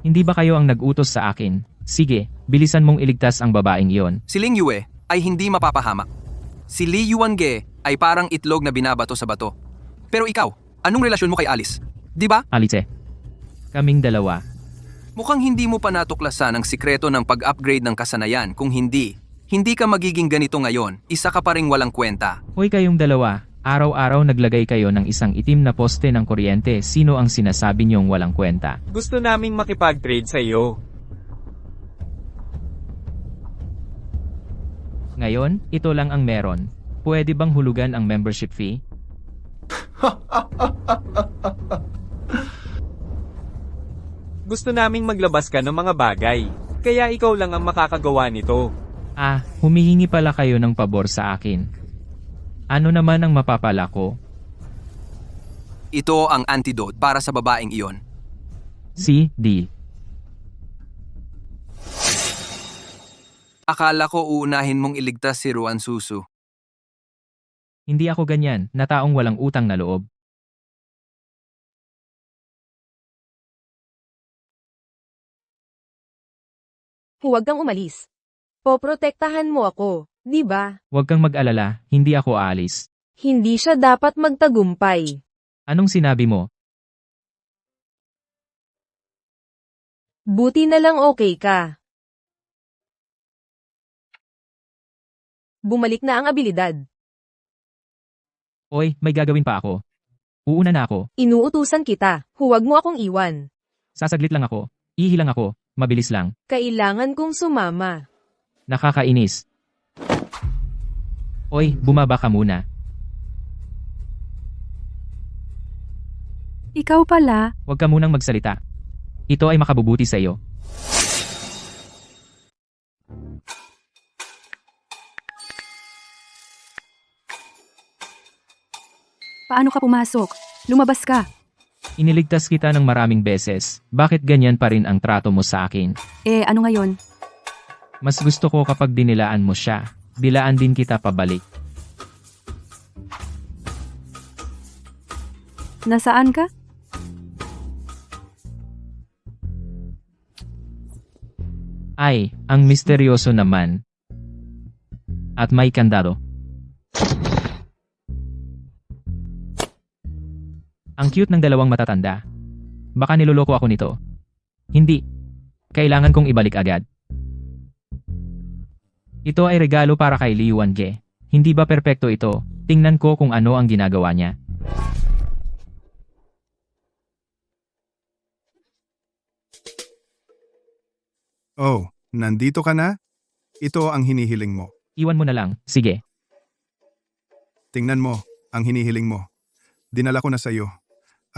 Hindi ba kayo ang nag-utos sa akin? Sige, bilisan mong iligtas ang babaeng iyon. Si Ling Yue ay hindi mapapahamak. Si Li Yuange ay parang itlog na binabato sa bato. Pero ikaw, anong relasyon mo kay Alice? Di ba? Alice, kaming dalawa. Mukhang hindi mo pa natuklasan ang sikreto ng pag-upgrade ng kasanayan. Kung hindi ka magiging ganito ngayon, isa ka pa ring walang kwenta. Hoy kayong dalawa, araw-araw naglagay kayo ng isang itim na poste ng kuryente. Sino ang sinasabi niyong walang kwenta? Gusto naming makipag-trade sa iyo. Ngayon, ito lang ang meron. Pwede bang hulugan ang membership fee? Gusto naming maglabas ka ng mga bagay. Kaya ikaw lang ang makakagawa nito. Ah, humihingi pala kayo ng pabor sa akin. Ano naman ang mapapala ko? Ito ang antidote para sa babaeng iyon. Si, deal. Akala ko uunahin mong iligtas si Ruan Susu. Hindi ako ganyan, na taong walang utang na loob. Huwag kang umalis. Poprotektahan mo ako, di ba? Huwag kang mag-alala, hindi ako aalis. Hindi siya dapat magtagumpay. Anong sinabi mo? Buti na lang okay ka. Bumalik na ang abilidad. Oy, may gagawin pa ako. Uuna na ako. Inuutusan kita, huwag mo akong iwan. Sasaglit lang ako. Ihilang ako. Mabilis lang. Kailangan kong sumama. Nakakainis. Oy, bumaba ka muna. Ikaw pala, Huwag ka munang magsalita. Ito ay makabubuti sa iyo. paano ka pumasok? Lumabas ka. Iniligtas kita ng maraming beses. Bakit ganyan pa rin ang trato mo sa akin? Ano ngayon? Mas gusto ko kapag dinilaan mo siya. Dilaan din kita pabalik. Nasaan ka? Ay, ang misteryoso naman. At may kandado. Ang cute ng dalawang matatanda. Baka niloloko ako nito. Hindi. Kailangan kong ibalik agad. Ito ay regalo para kay Lee Wan-ge. Hindi ba perpekto ito? Tingnan ko kung ano ang ginagawa niya. Oh, nandito ka na? Ito ang hinihiling mo. Iwan mo na lang. Sige. Tingnan mo, ang hinihiling mo. Dinala ko na sa iyo.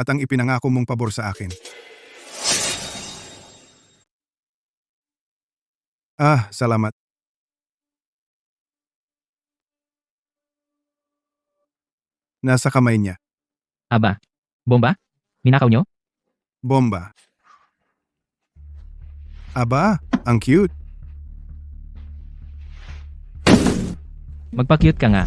At ang ipinangako mong pabor sa akin. Ah, salamat. Nasa kamay niya. Aba. Bomba? Minakaw nyo? Bomba. Aba, ang cute. Magpa-cute ka nga.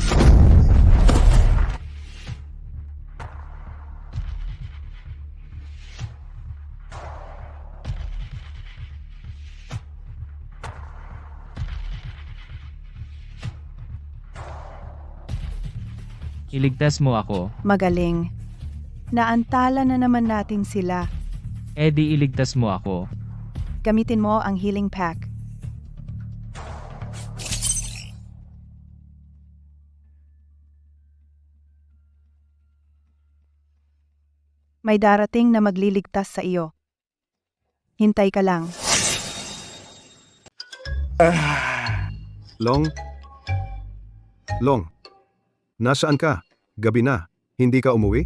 Iligtas mo ako. Magaling. Naantala na naman natin sila. Di iligtas mo ako. Gamitin mo ang healing pack. May darating na magliligtas sa iyo. Hintay ka lang. Long? Long? Nasaan ka? Gabi na. Hindi ka umuwi?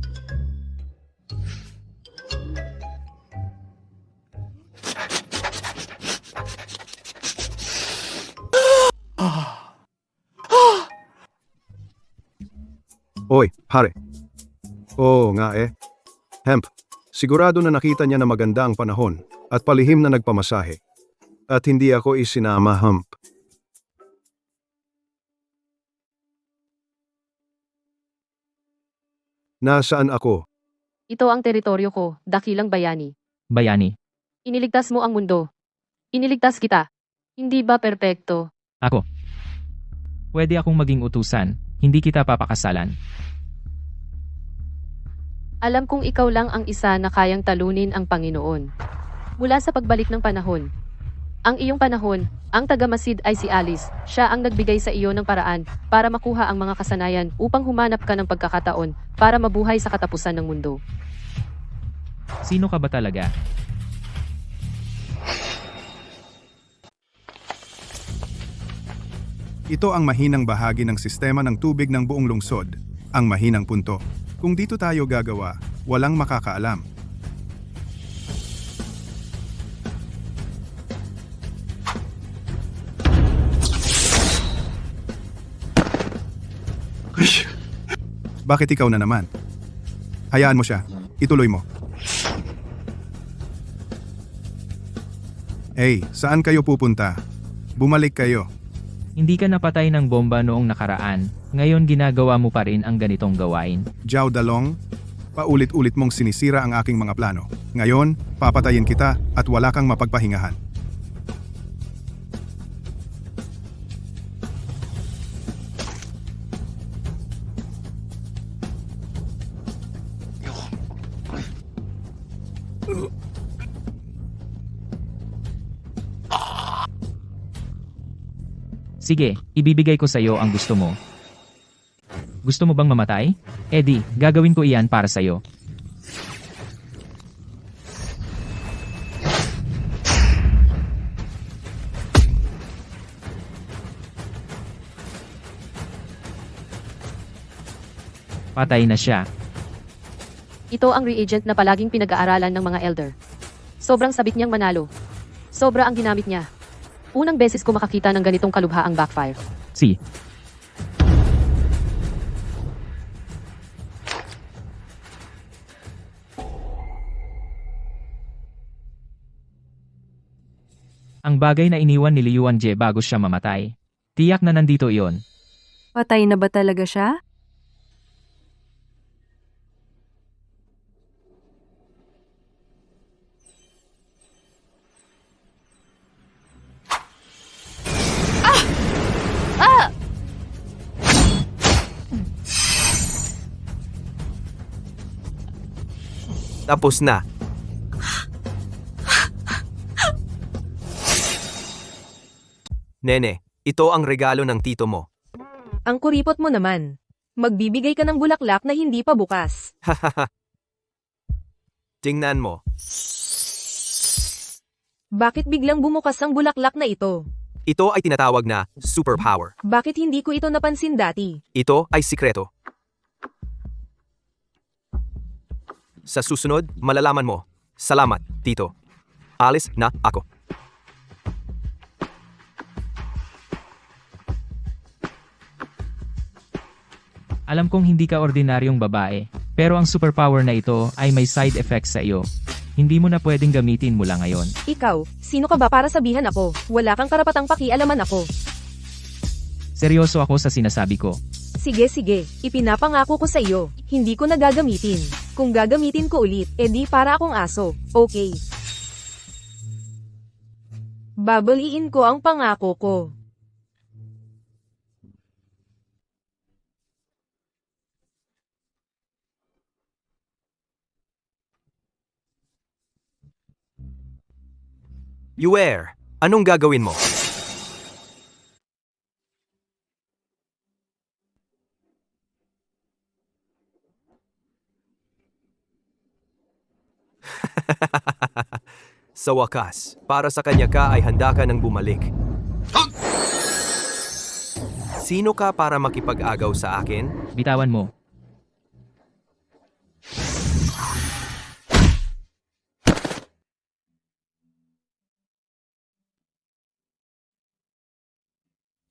Oy, pare. Oo nga eh. Hemp, sigurado na nakita niya na maganda ang panahon at palihim na nagpamasahe. At hindi ako isinama, Hemp. Nasaan ako? Ito ang teritoryo ko, dakilang bayani. Bayani. Iniligtas mo ang mundo. Iniligtas kita. Hindi ba perpekto? Ako. Pwede akong maging utusan. Hindi kita papakasalan. Alam kong ikaw lang ang isa na kayang talunin ang Panginoon. Mula sa pagbalik ng panahon. Ang iyong panahon, ang tagamasid ay si Alice. Siya ang nagbigay sa iyo ng paraan para makuha ang mga kasanayan upang humanap ka ng pagkakataon para mabuhay sa katapusan ng mundo. Sino ka ba talaga? Ito ang mahinang bahagi ng sistema ng tubig ng buong lungsod, ang mahinang punto. Kung dito tayo gagawa, walang makakaalam. Bakit ikaw na naman? Hayaan mo siya. Ituloy mo. Hey, saan kayo pupunta? Bumalik kayo. Hindi ka napatay ng bomba noong nakaraan, ngayon ginagawa mo pa rin ang ganitong gawain. Zhao Dalong, paulit-ulit mong sinisira ang aking mga plano. Ngayon, papatayin kita at wala kang mapagpahingahan. Sige, ibibigay ko sa iyo ang gusto mo. Gusto mo bang mamatay? Eddie, gagawin ko iyan para sa iyo. Patay na siya. Ito ang reagent na palaging pinag-aaralan ng mga elder. Sobrang sabik niyang manalo. Sobra ang ginamit niya. Unang beses ko makakita ng ganitong kalubhaang backfire. Si. Ang bagay na iniwan ni Liu Jie bago siya mamatay. Tiyak na nandito iyon. Patay na ba talaga siya? Tapos na. Nene, ito ang regalo ng tito mo. Ang kuripot mo naman. Magbibigay ka ng bulaklak na hindi pa bukas. Tingnan mo. Bakit biglang bumukas ang bulaklak na ito? Ito ay tinatawag na superpower. Bakit hindi ko ito napansin dati? Ito ay sikreto. Sa susunod, malalaman mo. Salamat, tito. Alis na ako. Alam kong hindi ka ordinaryong babae, pero ang superpower na ito ay may side effects sa iyo. Hindi mo na pwedeng gamitin mula ngayon. Ikaw, sino ka ba para sabihan ako? Wala kang karapatang pakialaman ako. Seryoso ako sa sinasabi ko. Sige, ipinapangako ko sa iyo, hindi ko na gagamitin. Kung gagamitin ko ulit, edi para akong aso, okay? Babaliin ko ang pangako ko. Yuer, anong gagawin mo? Sa wakas, para sa kanya ka ay handa ka nang bumalik. Sino ka para makipag-agaw sa akin? Bitawan mo.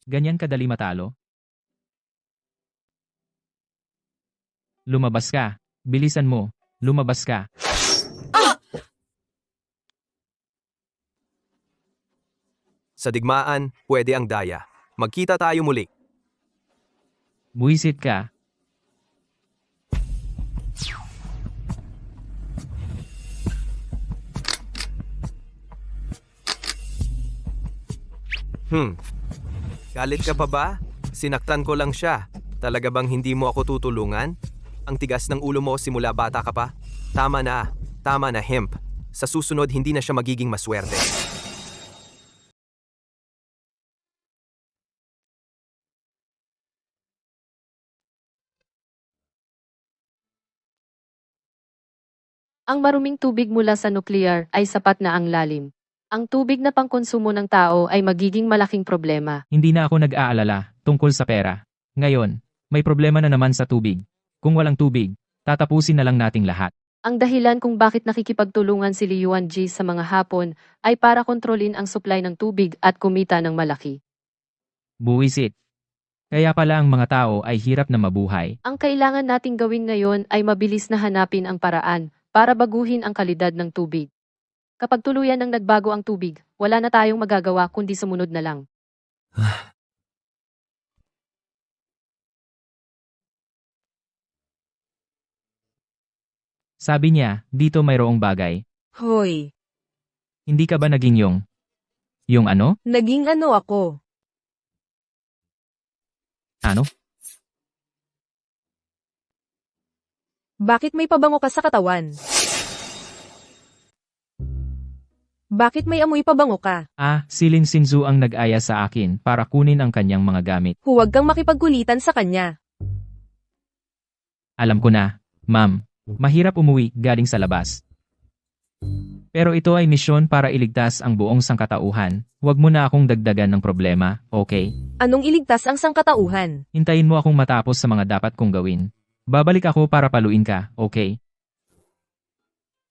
Ganyan kadali matalo? Lumabas ka. Bilisan mo. Lumabas ka. Sa digmaan, pwede ang daya. Magkita tayo muli. Buwisit ka. Galit ka pa ba? Sinaktan ko lang siya. Talaga bang hindi mo ako tutulungan? Ang tigas ng ulo mo simula bata ka pa? Tama na, hemp. Sa susunod hindi na siya magiging maswerte. Ang maruming tubig mula sa nuclear ay sapat na ang lalim. Ang tubig na pangkonsumo ng tao ay magiging malaking problema. Hindi na ako nag-aalala tungkol sa pera. Ngayon, may problema na naman sa tubig. Kung walang tubig, tatapusin na lang nating lahat. Ang dahilan kung bakit nakikipagtulungan si Li Yuanji sa mga Hapon ay para kontrolin ang supply ng tubig at kumita ng malaki. Buwisit. Kaya pala ang mga tao ay hirap na mabuhay. Ang kailangan nating gawin ngayon ay mabilis na hanapin ang paraan para baguhin ang kalidad ng tubig. Kapag tuluyan ng nagbago ang tubig, wala na tayong magagawa kundi sumunod na lang. Sabi niya, dito mayroong bagay. Hoy, Hindi ka ba naging yung ano? naging ano ako? Ano? Bakit may pabango ka sa katawan? Bakit may amoy pabango ka? Si Lin Sinzu ang nag-aya sa akin para kunin ang kanyang mga gamit. Huwag kang makipagkulitan sa kanya. Alam ko na, ma'am. Mahirap umuwi galing sa labas. Pero ito ay misyon para iligtas ang buong sangkatauhan. Huwag mo na akong dagdagan ng problema, okay? Anong iligtas ang sangkatauhan? Hintayin mo akong matapos sa mga dapat kong gawin. Babalik ako para paluin ka, okay?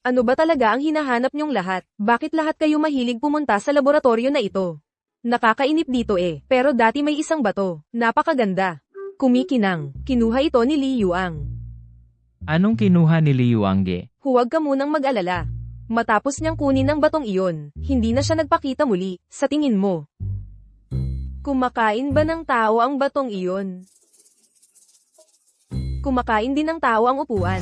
Ano ba talaga ang hinahanap niyong lahat? Bakit lahat kayo mahilig pumunta sa laboratorio na ito? Nakakainip dito pero dati may isang bato. Napakaganda. Kumikinang. Kinuha ito ni Li Yuang. Anong kinuha ni Li Yuangge? Huwag ka munang mag-alala. Matapos niyang kunin ang batong iyon, hindi na siya nagpakita muli, sa tingin mo. Kumakain ba ng tao ang batong iyon? Kumakain din ng tao ang upuan.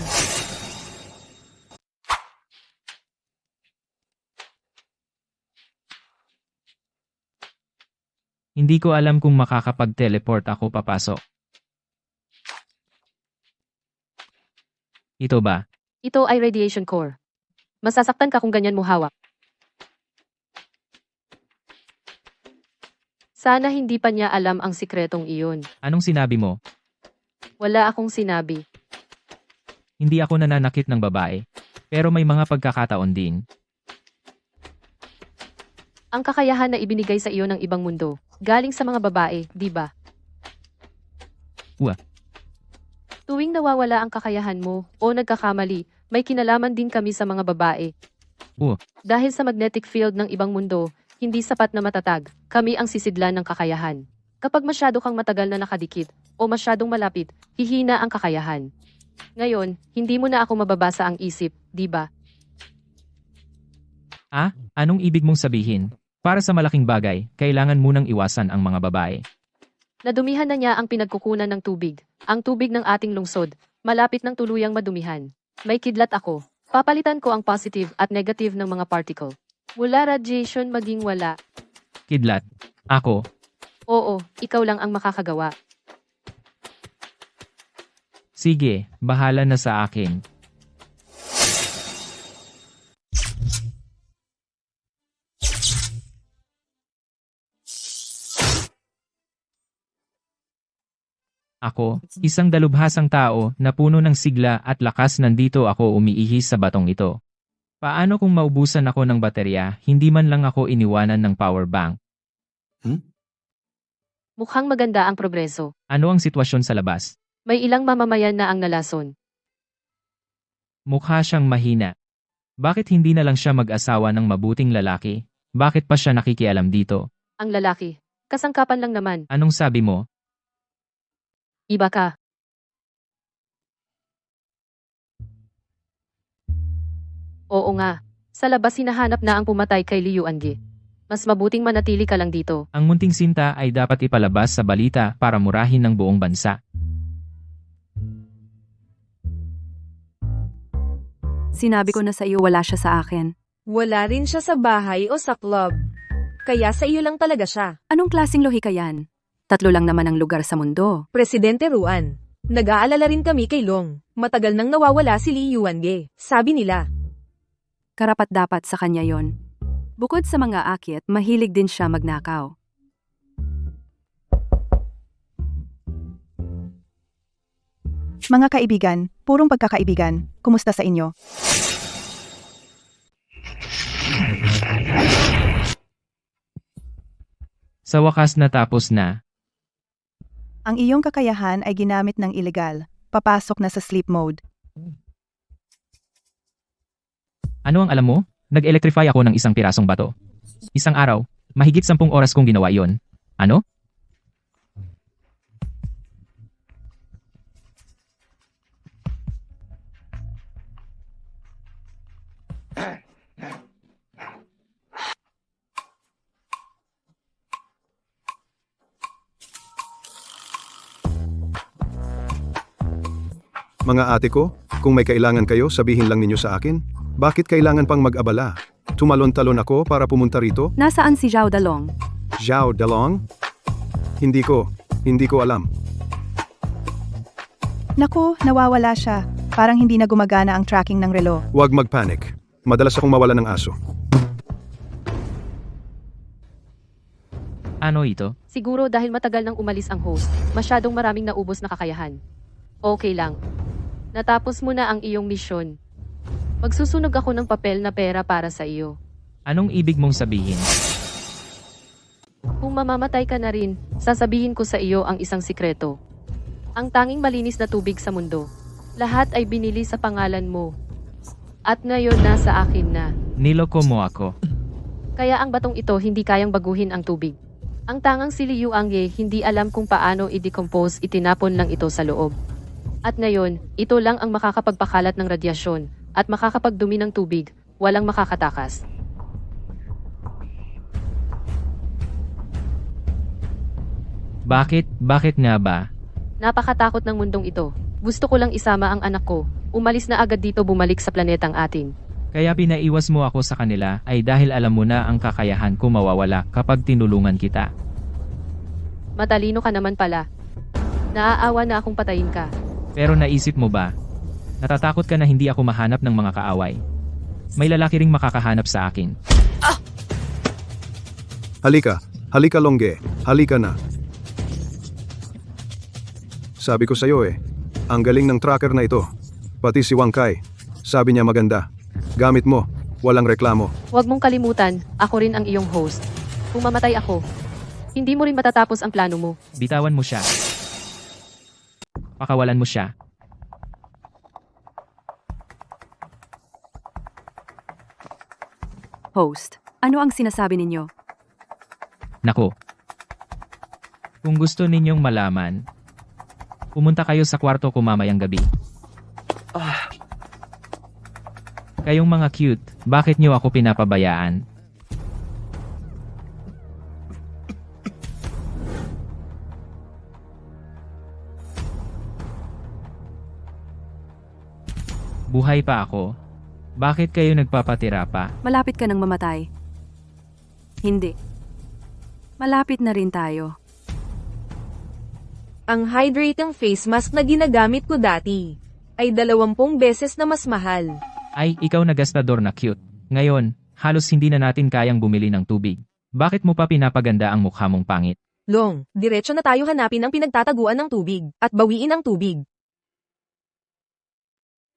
Hindi ko alam kung makakapag-teleport ako papasok. Ito ba? Ito ay radiation core. Masasaktan ka kung ganyan mo hawak. Sana hindi pa niya alam ang sikretong iyon. Anong sinabi mo? Wala akong sinabi. Hindi ako nananakit ng babae. Pero may mga pagkakataon din. Ang kakayahan na ibinigay sa iyo ng ibang mundo, galing sa mga babae, di ba? Uwa. Tuwing nawawala ang kakayahan mo o nagkakamali, may kinalaman din kami sa mga babae. Dahil sa magnetic field ng ibang mundo, hindi sapat na matatag, kami ang sisidlan ng kakayahan. Kapag masyado kang matagal na nakadikit o masyadong malapit, hihina ang kakayahan. Ngayon, hindi mo na ako mababasa ang isip, di ba? Anong ibig mong sabihin? Para sa malaking bagay, kailangan munang iwasan ang mga babae. Nadumihan na niya ang pinagkukunan ng tubig. Ang tubig ng ating lungsod, malapit ng tuluyang madumihan. May kidlat ako. Papalitan ko ang positive at negative ng mga particle. Mula radiation maging wala. Kidlat. Ako. Oo, ikaw lang ang makakagawa. Sige, bahala na sa akin. Ako, isang dalubhasang tao na puno ng sigla at lakas, nandito ako umiihi sa batong ito. Paano kung maubusan ako ng baterya, hindi man lang ako iniwanan ng power bank? Mukhang maganda ang progreso. Ano ang sitwasyon sa labas? May ilang mamamayan na ang nalason. Mukha siyang mahina. Bakit hindi na lang siya mag-asawa ng mabuting lalaki? Bakit pa siya nakikialam dito? Ang lalaki. Kasangkapan lang naman. Anong sabi mo? Iba ka. Oo nga. Sa labas hinahanap na ang pumatay kay Li Yuange. Mas mabuting manatili ka lang dito. Ang munting sinta ay dapat ipalabas sa balita para murahin ng buong bansa. Sinabi ko na sa iyo wala siya sa akin. Wala rin siya sa bahay o sa club. Kaya sa iyo lang talaga siya. Anong klaseng lohika yan? 3 lang naman ang lugar sa mundo. Presidente Ruan. Nag-aalala rin kami kay Long. Matagal nang nawawala si Li Yuange. Sabi nila. Karapat-dapat sa kanya yon. Bukod sa mga akit, mahilig din siya magnakaw. Mga kaibigan, purong pagkakaibigan, kumusta sa inyo? Sa wakas natapos na. Ang iyong kakayahan ay ginamit ng ilegal. Papasok na sa sleep mode. Ano ang alam mo? Nag-electrify ako ng isang pirasong bato. Isang araw, mahigit 10 oras kong ginawa iyon. Ano? Mga ate ko, kung may kailangan kayo, sabihin lang ninyo sa akin. Bakit kailangan pang mag-abala? Tumalon-talon ako para pumunta rito? Nasaan si Zhao Dalong? Zhao Dalong? Hindi ko alam. Naku, nawawala siya. Parang hindi na gumagana ang tracking ng relo. Huwag mag-panic. Madalas akong mawala ng aso. Ano ito? Siguro dahil matagal nang umalis ang host, masyadong maraming naubos na kakayahan. Okay lang. Natapos mo na ang iyong misyon. Magsusunog ako ng papel na pera para sa iyo. Anong ibig mong sabihin? Kung mamamatay ka na rin, sasabihin ko sa iyo ang isang sikreto. Ang tanging malinis na tubig sa mundo. Lahat ay binili sa pangalan mo. At ngayon nasa akin na. Niloko mo ako. Kaya ang batong ito hindi kayang baguhin ang tubig. Ang tangang si Liu Angye hindi alam kung paano i-decompose, itinapon lang ito sa loob. At ngayon, ito lang ang makakapagpakalat ng radyasyon at makakapagdumi ng tubig, walang makakatakas. Bakit nga ba? Napakatakot ng mundong ito. Gusto ko lang isama ang anak ko. Umalis na agad dito, bumalik sa planetang atin. Kaya pinaiwas mo ako sa kanila ay dahil alam mo na ang kakayahan ko mawawala kapag tinulungan kita. Matalino ka naman pala. Naaawa na akong patayin ka. Pero naisip mo ba? Natatakot ka na hindi ako mahanap ng mga kaaway. May lalaki ring makakahanap sa akin. Halika Longge, halika na. Sabi ko sa'yo ang galing ng tracker na ito. Pati si Wang Kai, sabi niya maganda. Gamit mo, walang reklamo. Huwag mong kalimutan, ako rin ang iyong host. Kung mamatay ako, hindi mo rin matatapos ang plano mo. Bitawan mo siya. Pakawalan mo siya. Host, ano ang sinasabi ninyo? Nako. Kung gusto ninyong malaman, pumunta kayo sa kwarto ko mamayang gabi. Kayong mga cute, bakit nyo ako pinapabayaan? Buhay pa ako? Bakit kayo nagpapatira pa? Malapit ka nang mamatay. Hindi. Malapit na rin tayo. Ang hydrating face mask na ginagamit ko dati ay 20 beses na mas mahal. Ay, ikaw na gastador na cute. Ngayon, halos hindi na natin kayang bumili ng tubig. Bakit mo pa pinapaganda ang mukha mong pangit? Long, diretso na tayo hanapin ang pinagtataguan ng tubig at bawiin ang tubig.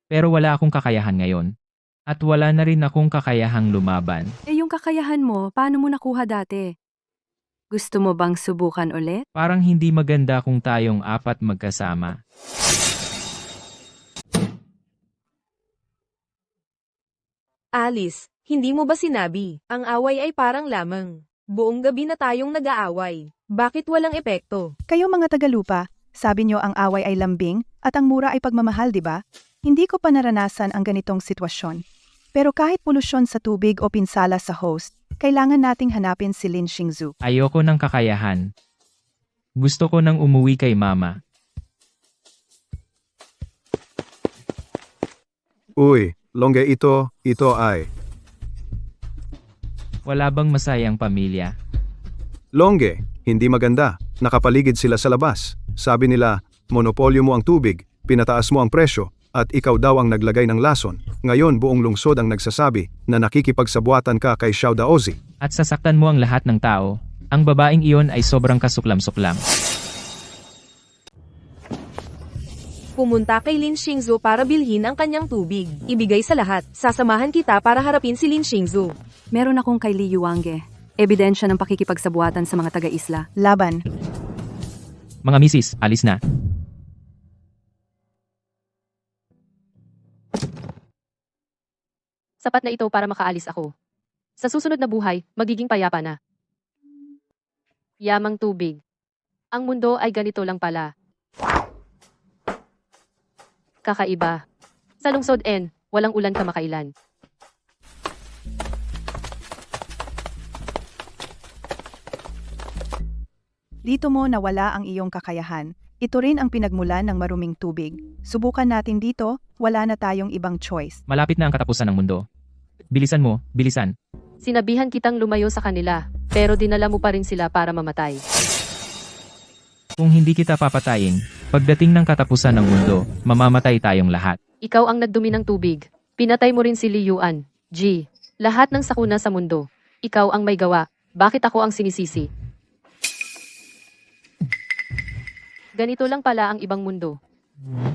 Pero wala akong kakayahan ngayon. At wala na rin akong kakayahang lumaban. Yung kakayahan mo, paano mo nakuha dati? Gusto mo bang subukan ulit? Parang hindi maganda kung tayong apat magkasama. Alice, hindi mo ba sinabi, ang away ay parang lamang. Buong gabi na tayong nag-aaway. Bakit walang epekto? Kayo mga tagalupa, sabi nyo ang away ay lambing at ang mura ay pagmamahal, di ba? Hindi ko pa naranasan ang ganitong sitwasyon. Pero kahit polusyon sa tubig o pinsala sa host, kailangan nating hanapin si Lin Xingzu. Ayoko ng kakayahan. Gusto ko nang umuwi kay mama. Uy, Longge ito ay. Wala bang masayang pamilya? Longge, hindi maganda. Nakapaligid sila sa labas. Sabi nila, monopolyo mo ang tubig, pinataas mo ang presyo, at ikaw daw ang naglagay ng lason. Ngayon buong lungsod ang nagsasabi na nakikipagsabuatan ka kay Xiao Daozi. At sasaktan mo ang lahat ng tao. Ang babaeng iyon ay sobrang kasuklam-suklam. Pumunta kay Lin Xingzu para bilhin ang kanyang tubig. Ibigay sa lahat. Sasamahan kita para harapin si Lin Xingzu. Meron akong kay Li Yuangge. Ebidensya ng pakikipagsabuatan sa mga taga-isla. Laban. Mga misis, alis na. Sapat na ito para makaalis ako. Sa susunod na buhay, magiging payapa na. Yamang tubig. Ang mundo ay ganito lang pala. Kakaiba. Sa lungsod N, walang ulan kamakailan. Dito mo nawala ang iyong kakayahan. Ito rin ang pinagmulan ng maruming tubig. Subukan natin dito, wala na tayong ibang choice. Malapit na ang katapusan ng mundo. Bilisan mo, bilisan. Sinabihan kitang lumayo sa kanila, pero dinala mo pa rin sila para mamatay. Kung hindi kita papatayin, pagdating ng katapusan ng mundo, mamamatay tayong lahat. Ikaw ang nagdumi ng tubig. Pinatay mo rin si Li Yuan. G. Lahat ng sakuna sa mundo. Ikaw ang may gawa. Bakit ako ang sinisisi? Ganito lang pala ang ibang mundo.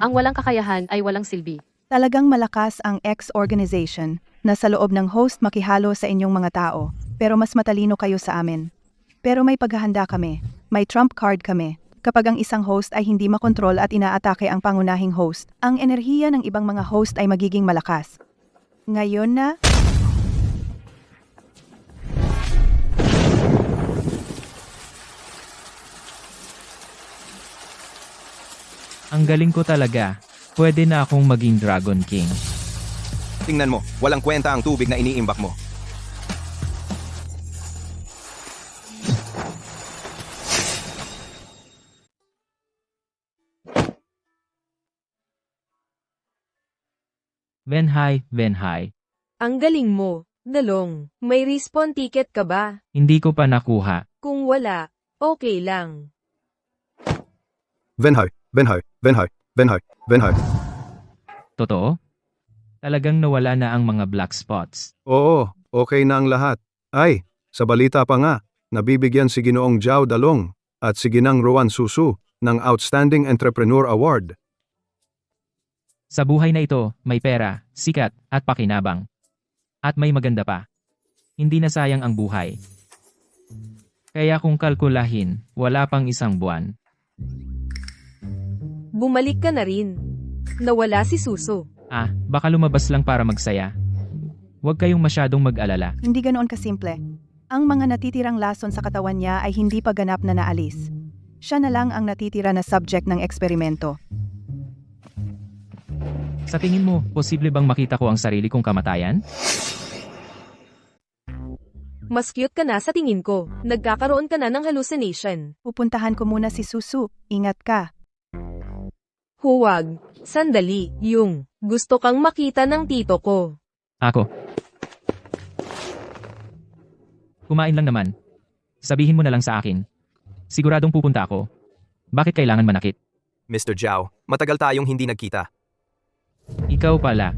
Ang walang kakayahan ay walang silbi. Talagang malakas ang X organization na sa loob ng host makihalo sa inyong mga tao, pero mas matalino kayo sa amin. Pero may paghahanda kami. May trump card kami. Kapag ang isang host ay hindi makontrol at inaatake ang pangunahing host, ang enerhiya ng ibang mga host ay magiging malakas. Ngayon na, Ang galing ko talaga. Pwede na akong maging Dragon King. Tingnan mo, walang kwenta ang tubig na iniimbak mo. Venhai, Venhai. Ang galing mo, Dalong. May respawn ticket ka ba? Hindi ko pa nakuha. Kung wala, okay lang. Venhai, Venhai, Venhai, Venhai, Venhai. Totoo? Talagang nawala na ang mga black spots. Oo, okay na ang lahat. Ay, sa balita pa nga, nabibigyan si Ginoong Zhao Dalong at si Ginang Ruan Susu ng Outstanding Entrepreneur Award. Sa buhay na ito, may pera, sikat, at pakinabang. At may maganda pa. Hindi na sayang ang buhay. Kaya kung kalkulahin, wala pang isang buwan. Bumalik ka na rin. Nawala si Suso. Baka lumabas lang para magsaya. Huwag kayong masyadong mag-alala. hindi ganoon kasimple. Ang mga natitirang lason sa katawan niya ay hindi pa ganap na naalis. Siya na lang ang natitira na subject ng eksperimento. Sa tingin mo, posible bang makita ko ang sarili kong kamatayan? Mas cute ka na sa tingin ko. Nagkakaroon ka na ng hallucination. Pupuntahan ko muna si Susu. Ingat ka. Huwag. Sandali, yung. Gusto kang makita ng tito ko. Ako. Kumain lang naman. Sabihin mo na lang sa akin. Siguradong pupunta ako. Bakit kailangan manakit? Mr. Zhao, matagal tayong hindi nagkita. Ikaw pala.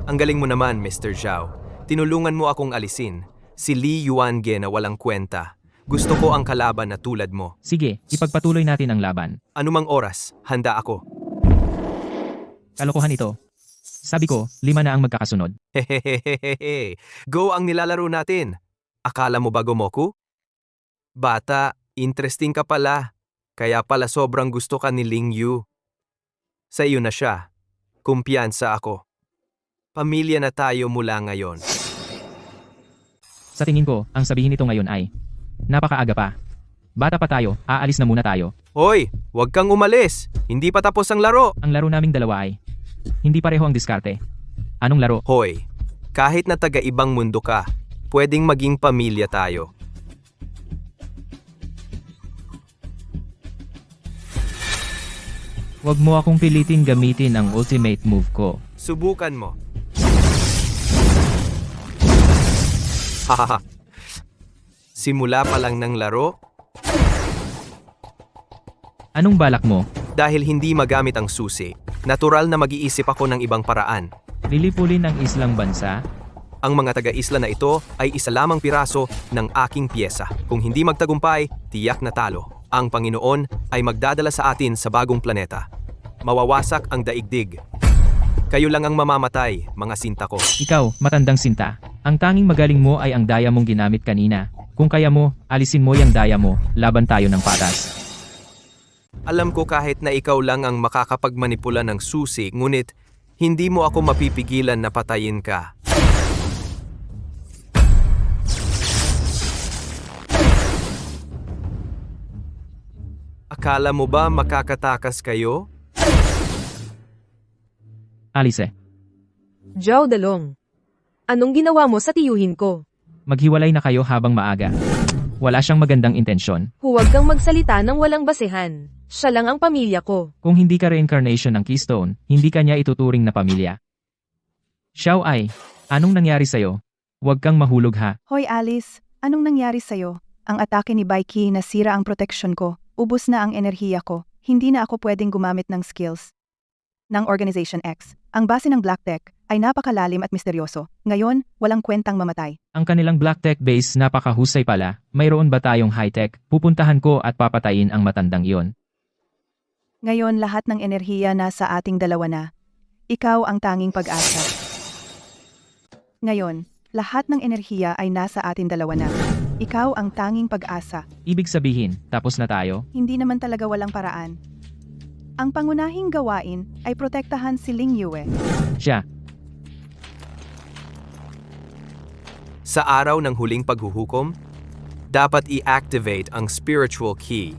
Ang galing mo naman, Mr. Zhao. Tinulungan mo akong alisin. Si Li Yuange na walang kwenta. Gusto ko ang kalaban na tulad mo. Sige, ipagpatuloy natin ang laban. Anumang oras, handa ako. Kalokohan ito. Sabi ko, 5 na ang magkakasunod. Hehehehehe. Go ang nilalaro natin. Akala mo ba Gomoku? Bata, interesting ka pala. Kaya pala sobrang gusto ka ni Ling Yu. Sa iyo na siya. Kumpiyansa ako. Pamilya na tayo mula ngayon. Sa tingin ko, ang sabihin nito ngayon ay, napakaaga pa. Bata pa tayo, aalis na muna tayo. Hoy, huwag kang umalis. Hindi pa tapos ang laro. Ang laro naming dalawa ay, hindi pareho ang diskarte. Anong laro? Hoy, kahit na taga-ibang mundo ka, pwedeng maging pamilya tayo. Huwag mo akong pilitin gamitin ang ultimate move ko. Subukan mo. Hahaha. Simula pa lang ng laro, Anong balak mo? dahil hindi magamit ang susi, natural na mag-iisip ako ng ibang paraan. Lilipulin ang islang bansa? Ang mga taga-isla na ito ay isa lamang piraso ng aking piyesa. Kung hindi magtagumpay, tiyak na talo. Ang Panginoon ay magdadala sa atin sa bagong planeta. Mawawasak ang daigdig. Kayo lang ang mamamatay, mga sinta ko. Ikaw, matandang sinta. Ang tanging magaling mo ay ang daya mong ginamit kanina. Kung kaya mo, alisin mo yung daya mo, laban tayo ng patas. Alam ko kahit na ikaw lang ang makakapagmanipula ng susi, ngunit hindi mo ako mapipigilan na patayin ka. Akala mo ba makakatakas kayo? Alice, Zhao Dalong. Anong ginawa mo sa tiyuhin ko? maghiwalay na kayo habang maaga. Wala siyang magandang intensyon. Huwag kang magsalita ng walang basehan. Siya lang ang pamilya ko. Kung hindi ka reincarnation ng Keystone, hindi ka niya ituturing na pamilya. Xiao Ai, anong nangyari sa'yo? Huwag kang mahulog ha. Hoy Alice, anong nangyari sa'yo? Ang atake ni Baiki nasira ang protection ko. Ubus na ang enerhiya ko. Hindi na ako pwedeng gumamit ng skills ng Organization X. Ang base ng Black Tech ay napakalalim at misteryoso. Ngayon, walang kwentang mamatay. Ang kanilang Black Tech base napakahusay pala. Mayroon ba tayong high-tech? Pupuntahan ko at papatayin ang matandang iyon. Ngayon lahat ng enerhiya nasa ating dalawa na. Ikaw ang tanging pag-asa. Ngayon, lahat ng enerhiya ay nasa ating dalawa na. Ikaw ang tanging pag-asa. Ibig sabihin, tapos na tayo? Hindi naman talaga walang paraan. Ang pangunahing gawain ay protektahan si Ling Yue. Siya, Sa araw ng huling paghuhukom, dapat i-activate ang spiritual key.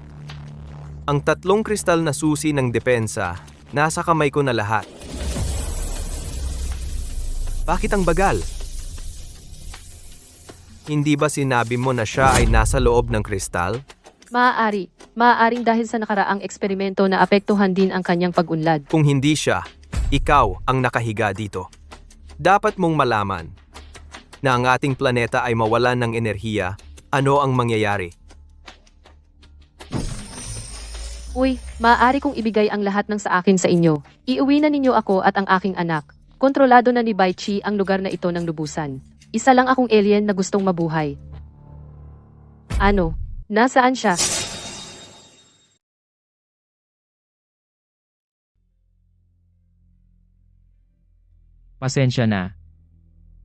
Ang 3 kristal na susi ng depensa, nasa kamay ko na lahat. Bakit ang bagal? Hindi ba sinabi mo na siya ay nasa loob ng kristal? Maaaring dahil sa nakaraang eksperimento na apektuhan din ang kanyang pag-unlad. Kung hindi siya, ikaw ang nakahiga dito. Dapat mong malaman na ang ating planeta ay mawalan ng enerhiya. Ano ang mangyayari? Uy, maaari kong ibigay ang lahat ng sa akin sa inyo. Iuwi na ninyo ako at ang aking anak. Kontrolado na ni Bai Chi ang lugar na ito ng lubusan. Isa lang akong alien na gustong mabuhay. Ano? Nasaan siya? pasensya na.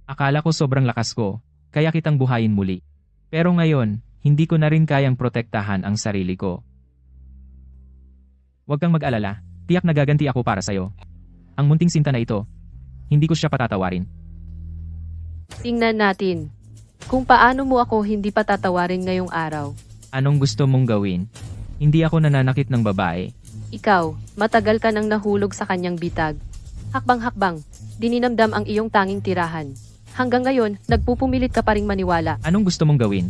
Akala ko sobrang lakas ko, kaya kitang buhayin muli. Pero ngayon, hindi ko na rin kayang protektahan ang sarili ko. Huwag kang mag-alala, tiyak nagaganti ako para sa'yo. Ang munting sinta na ito, hindi ko siya patatawarin. Tingnan natin kung paano mo ako hindi patatawarin ngayong araw. Anong gusto mong gawin? Hindi ako nananakit ng babae. Ikaw, matagal ka nang nahulog sa kanyang bitag. Hakbang-hakbang, dininamdam ang iyong tanging tirahan. Hanggang ngayon, nagpupumilit ka pa ring maniwala. Anong gusto mong gawin?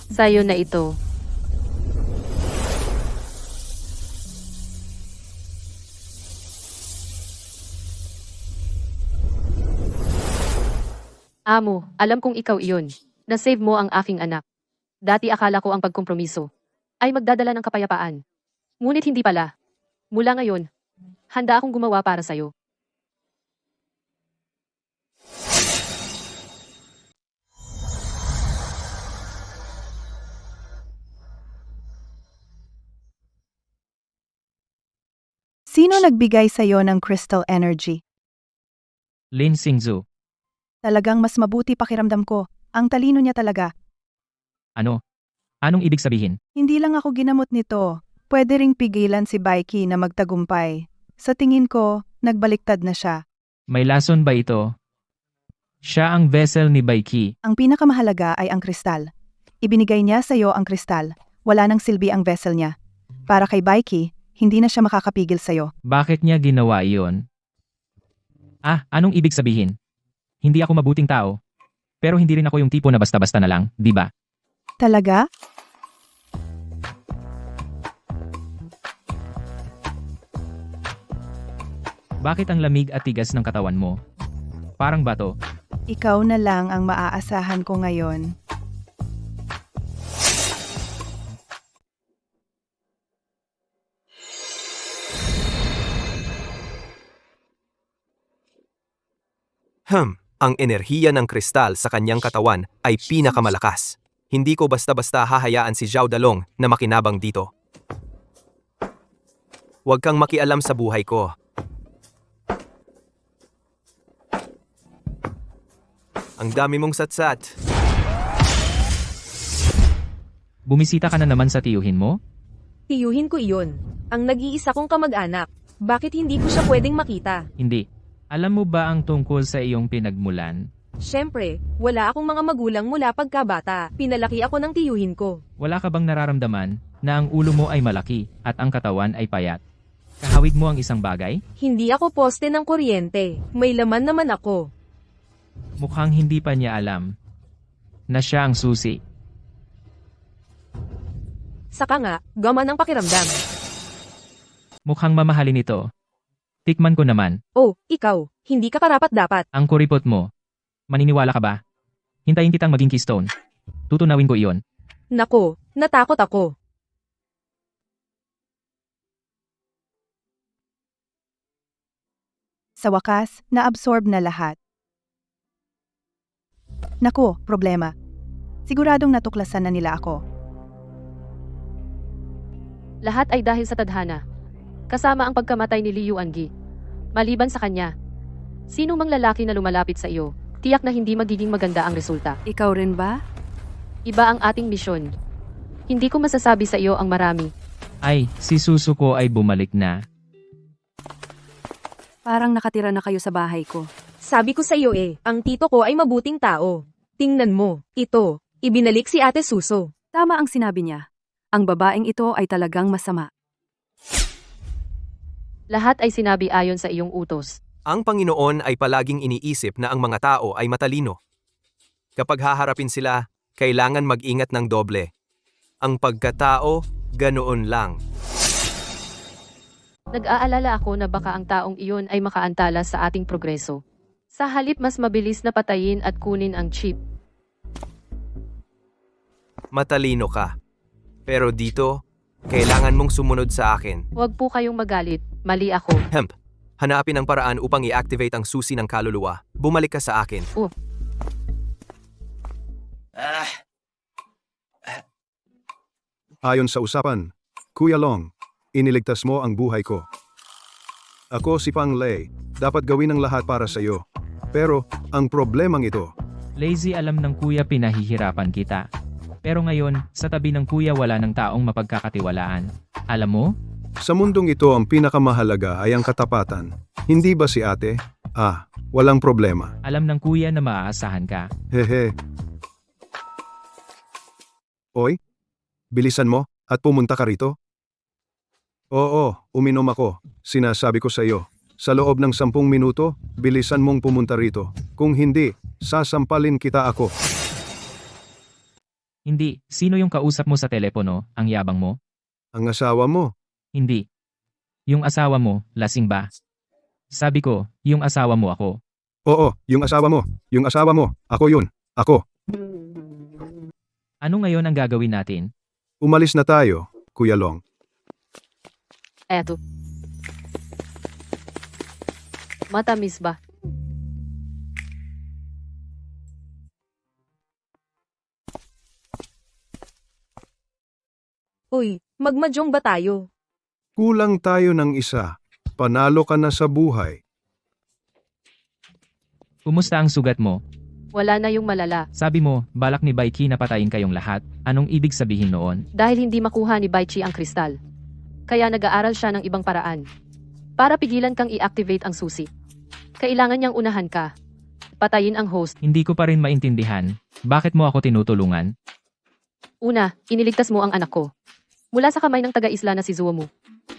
Sa'yo na ito. Amo, alam kong ikaw iyon. Na-save mo ang aking anak. Dati akala ko ang pagkompromiso ay magdadala ng kapayapaan. Ngunit hindi pala. Mula ngayon, handa akong gumawa para sa'yo. Sino nagbigay sa'yo ng crystal energy? Lin Xingzu. Talagang mas mabuti pakiramdam ko. Ang talino niya talaga. Ano? Anong ibig sabihin? Hindi lang ako ginamot nito. Pwede ring pigilan si Baiki na magtagumpay. Sa tingin ko, nagbaliktad na siya. May lason ba ito? Siya ang vessel ni Baiki. Ang pinakamahalaga ay ang kristal. Ibinigay niya sa iyo ang kristal. Wala nang silbi ang vessel niya. Para kay Baiki, hindi na siya makakapigil sa iyo. Bakit niya ginawa iyon? Anong ibig sabihin? Hindi ako mabuting tao. Pero hindi rin ako yung tipo na basta-basta na lang, di ba? Talaga? Bakit ang lamig at tigas ng katawan mo? Parang bato. Ikaw na lang ang maaasahan ko ngayon. Ang enerhiya ng kristal sa kanyang katawan ay pinakamalakas. Hindi ko basta-basta hahayaan si Zhao Dalong na makinabang dito. Huwag kang makialam sa buhay ko. Ang dami mong satsat. Bumisita ka na naman sa tiyuhin mo? Tiyuhin ko iyon. Ang nag-iisa kong kamag-anak. Bakit hindi ko siya pwedeng makita? Hindi. Alam mo ba ang tungkol sa iyong pinagmulan? Siyempre, wala akong mga magulang mula pagkabata. Pinalaki ako ng tiyuhin ko. Wala ka bang nararamdaman na ang ulo mo ay malaki at ang katawan ay payat? Kahawig mo ang isang bagay? Hindi ako poste ng kuryente. May laman naman ako. Mukhang hindi pa niya alam na siya ang susi. Saka nga, gama ng pakiramdam. Mukhang mamahalin ito. Tikman ko naman. Oh, ikaw, hindi ka karapat-dapat. Ang kuripot mo. Maniniwala ka ba? Hintayin kitang maging keystone. Tutunawin ko iyon. Nako, natakot ako. Sa wakas, naabsorb na lahat. Naku, problema. Siguradong natuklasan na nila ako. Lahat ay dahil sa tadhana. Kasama ang pagkamatay ni Liu Angi. Maliban sa kanya, sino mang lalaki na lumalapit sa iyo, tiyak na hindi magiging maganda ang resulta. Ikaw rin ba? Iba ang ating misyon. Hindi ko masasabi sa iyo ang marami. Ay, si Susuko ay bumalik na. Parang nakatira na kayo sa bahay ko. Sabi ko sa iyo ang tito ko ay mabuting tao. Tingnan mo, ito, ibinalik si Ate Suso. Tama ang sinabi niya. Ang babaeng ito ay talagang masama. Lahat ay sinabi ayon sa iyong utos. Ang Panginoon ay palaging iniisip na ang mga tao ay matalino. Kapag haharapin sila, kailangan mag-ingat ng doble. Ang pagkatao, ganoon lang. Nag-aalala ako na baka ang taong iyon ay makaantala sa ating progreso. Sa halip mas mabilis na patayin at kunin ang chip. Matalino ka. Pero dito, kailangan mong sumunod sa akin. Huwag po kayong magalit, mali ako. Hemp, hanapin ang paraan upang i-activate ang susi ng kaluluwa. Bumalik ka sa akin. Ayon sa usapan, Kuya Long, iniligtas mo ang buhay ko. Ako si Pang Lei, dapat gawin ang lahat para sa iyo. Pero, ang problemang ito, Lazy, alam ng kuya pinahihirapan kita. Pero ngayon, sa tabi ng kuya wala ng taong mapagkakatiwalaan. Alam mo? sa mundong ito ang pinakamahalaga ay ang katapatan. Hindi ba si ate? Walang problema. Alam ng kuya na maaasahan ka. Hehe. Oy, bilisan mo at pumunta ka rito. Oo, uminom ako. Sinasabi ko sa iyo. Sa loob ng 10 minuto, bilisan mong pumunta rito. Kung hindi, sasampalin kita ako. Hindi, sino yung kausap mo sa telepono, ang yabang mo? Ang asawa mo. Hindi. Yung asawa mo, lasing ba? Sabi ko, yung asawa mo ako. Oo, yung asawa mo. Yung asawa mo. Ako yun. Ako. Ano ngayon ang gagawin natin? Umalis na tayo, Kuya Long. Eto. Matamis ba? Uy, magmadyong ba tayo? Kulang tayo ng isa. Panalo ka na sa buhay. Kumusta ang sugat mo? Wala na yung malala. Sabi mo, balak ni Baiki na patayin kayong lahat. Anong ibig sabihin noon? Dahil hindi makuha ni Baichi ang kristal. Kaya nag-aaral siya ng ibang paraan. Para pigilan kang i-activate ang susi. Kailangan niyang unahan ka. Patayin ang host. Hindi ko pa rin maintindihan. Bakit mo ako tinutulungan? Una, iniligtas mo ang anak ko. Mula sa kamay ng taga-isla na si Zuomu.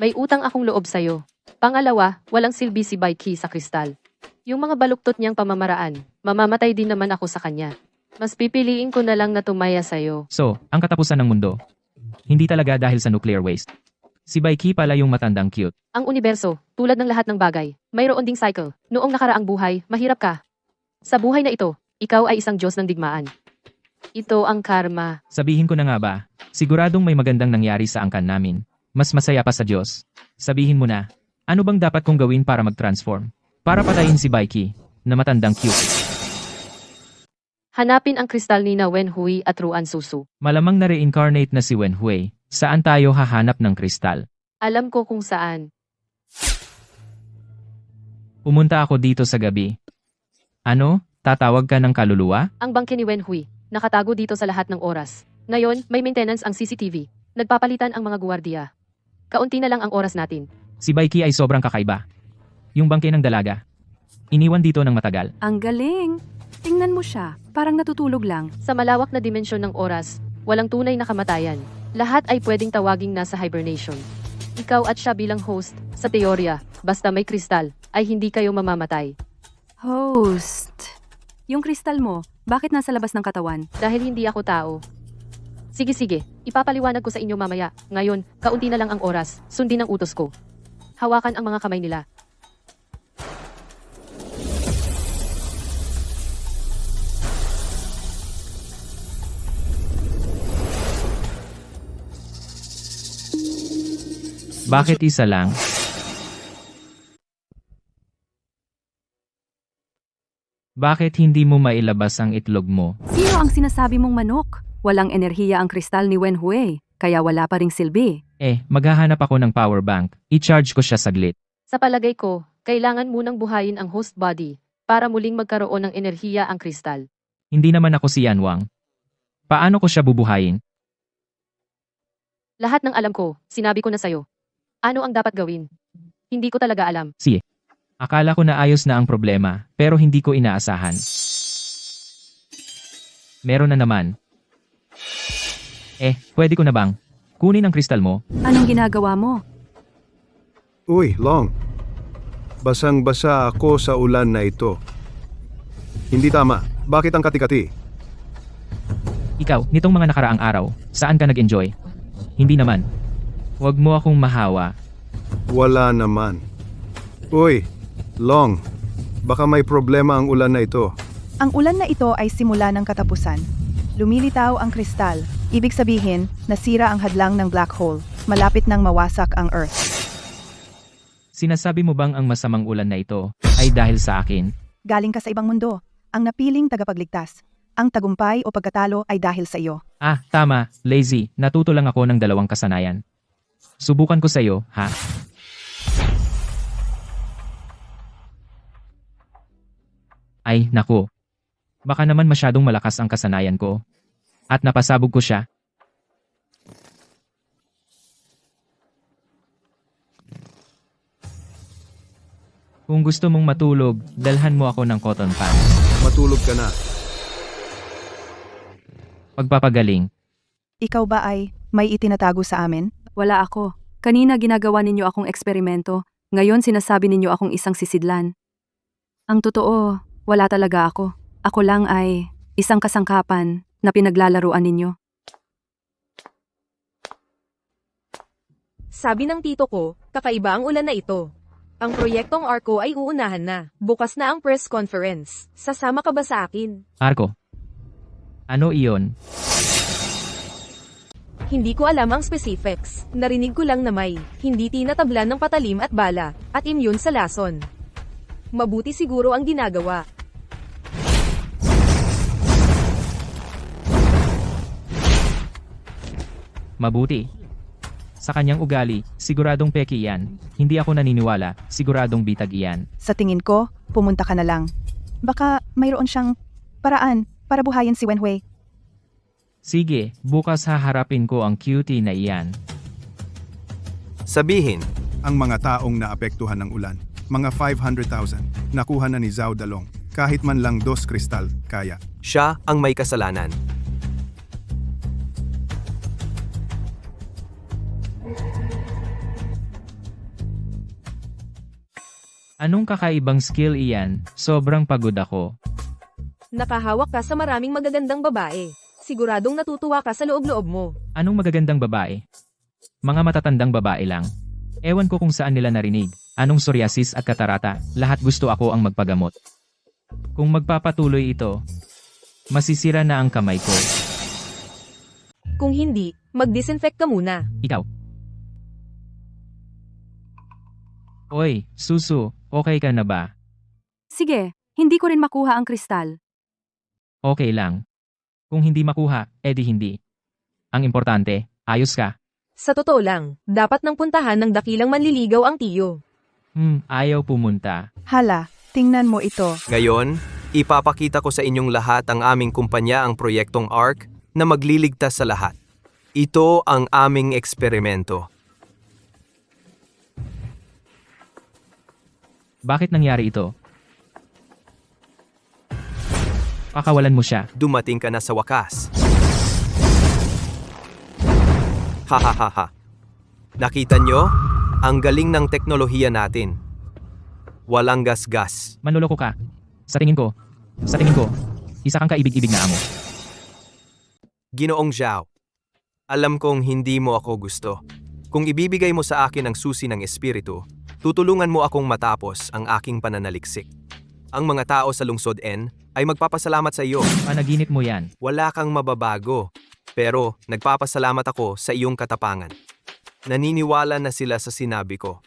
May utang akong loob sa'yo. Pangalawa, walang silbi si Baiki sa kristal. Yung mga baluktot niyang pamamaraan, mamamatay din naman ako sa kanya. Mas pipiliin ko na lang na tumaya sa'yo. So, ang katapusan ng mundo. Hindi talaga dahil sa nuclear waste. Si Baiki pala yung matandang cute. Ang universo, tulad ng lahat ng bagay, mayroon ding cycle. Noong nakaraang buhay, mahirap ka. Sa buhay na ito, ikaw ay isang Diyos ng digmaan. Ito ang karma. Sabihin ko na nga ba, siguradong may magandang nangyari sa angkan namin. Mas masaya pa sa Diyos. Sabihin mo na, ano bang dapat kong gawin para mag-transform? Para patayin si Baiki, na matandang cute. Hanapin ang kristal ni na Wenhui at Ruan Susu. Malamang na-reincarnate na si Wenhui. Saan tayo hahanap ng kristal? Alam ko kung saan. Pumunta ako dito sa gabi. Ano? Tatawag ka ng kaluluwa? Ang bangke ni Wenhui, nakatago dito sa lahat ng oras. Ngayon, may maintenance ang CCTV. Nagpapalitan ang mga guwardiya. Kaunti na lang ang oras natin. Si Baiki ay sobrang kakaiba. Yung bangke ng dalaga. Iniwan dito ng matagal. Ang galing! Tingnan mo siya, parang natutulog lang. Sa malawak na dimensyon ng oras, walang tunay na kamatayan. Lahat ay pwedeng tawaging nasa hibernation. Ikaw at siya bilang host, sa teorya, basta may kristal, ay hindi kayo mamamatay. Host. Yung kristal mo, bakit nasa labas ng katawan? Dahil hindi ako tao. Sige, ipapaliwanag ko sa inyo mamaya. Ngayon, kaunti na lang ang oras, sundin ang utos ko. Hawakan ang mga kamay nila. Bakit isa lang? Bakit hindi mo mailabas ang itlog mo? Sino ang sinasabi mong manok? Walang enerhiya ang kristal ni Wenhui, kaya wala pa ring silbi. Maghahanap ako ng power bank. I-charge ko siya saglit. Sa palagay ko, kailangan munang buhayin ang host body para muling magkaroon ng enerhiya ang kristal. Hindi naman ako si Yan Wang. Paano ko siya bubuhayin? Lahat ng alam ko, sinabi ko na sa'yo. Ano ang dapat gawin? Hindi ko talaga alam. Akala ko na ayos na ang problema, pero hindi ko inaasahan. Meron na naman. Pwede ko na bang? Kunin ang kristal mo? Anong ginagawa mo? Uy, Long. Basang-basa ako sa ulan na ito. Hindi tama. Bakit ang kati-kati? Ikaw, nitong mga nakaraang araw, saan ka nag-enjoy? Hindi naman. Huwag mo akong mahawa. Wala naman. Uy, Long. Baka may problema ang ulan na ito. Ang ulan na ito ay simula ng katapusan. Lumilitaw ang kristal. Ibig sabihin, nasira ang hadlang ng black hole. Malapit nang mawasak ang Earth. Sinasabi mo bang ang masamang ulan na ito ay dahil sa akin? Galing ka sa ibang mundo. Ang napiling tagapagligtas. Ang tagumpay o pagkatalo ay dahil sa iyo. Tama, lazy. Natuto lang ako ng dalawang kasanayan. Subukan ko sa iyo, ha? Ay, naku. Baka naman masyadong malakas ang kasanayan ko. At napasabog ko siya. Kung gusto mong matulog, dalhan mo ako ng cotton pants. Matulog ka na. Pagpapagaling. Ikaw ba ay may itinatago sa amin? Wala ako. Kanina ginagawa ninyo akong eksperimento. Ngayon sinasabi ninyo akong isang sisidlan. Ang totoo, wala talaga ako. Ako lang ay isang kasangkapan na pinaglalaruan ninyo. Sabi ng tito ko, kakaiba ang ulan na ito. Ang proyektong Arco ay uunahan na. Bukas na ang press conference. Sasama ka ba sa akin? Arko. Ano iyon? Hindi ko alam ang specifics. Narinig ko lang na may hindi tinatablan ng patalim at bala at immune sa lason. Mabuti siguro ang ginagawa. Mabuti. Sa kanyang ugali, siguradong peki iyan. Hindi ako naniniwala, siguradong bitag iyan. Sa tingin ko, pumunta ka na lang. Baka mayroon siyang paraan para buhayin si Wenhui. Sige, bukas haharapin ko ang cutie na iyan. Sabihin, Ang mga taong naapektuhan ng ulan, mga 500,000, nakuha na ni Zhao Dalong. Kahit man lang 2 kristal, kaya. siya ang may kasalanan. Anong kakaibang skill iyan? Sobrang pagod ako. Nakahawak ka sa maraming magagandang babae. Siguradong natutuwa ka sa loob-loob mo. Anong magagandang babae? Mga matatandang babae lang. Ewan ko kung saan nila narinig. Anong psoriasis at katarata, lahat gusto ako ang magpagamot. Kung magpapatuloy ito, masisira na ang kamay ko. Kung hindi, mag-disinfect ka muna. Ikaw. Oy, Susu, okay ka na ba? Sige, hindi ko rin makuha ang kristal. Okay lang. Kung hindi makuha, edi hindi. Ang importante, ayos ka. Sa totoo lang, dapat nang puntahan ng dakilang manliligaw ang tiyo. Ayaw pumunta. Hala, tingnan mo ito. Ngayon, ipapakita ko sa inyong lahat ang aming kumpanya ang proyektong ARC na magliligtas sa lahat. Ito ang aming eksperimento. Bakit nangyari ito? Pakawalan mo siya. Dumating ka na sa wakas. Hahaha. Nakita nyo? Ang galing ng teknolohiya natin. Walang gas-gas. Manloloko ka. Sa tingin ko, isa kang kaibig-ibig na amo. Ginoong Zhao, alam kong hindi mo ako gusto. Kung ibibigay mo sa akin ang susi ng espiritu, tutulungan mo akong matapos ang aking pananaliksik. Ang mga tao sa lungsod N ay magpapasalamat sa iyo. Panaginip mo yan. Wala kang mababago, pero nagpapasalamat ako sa iyong katapangan. Naniniwala na sila sa sinabi ko.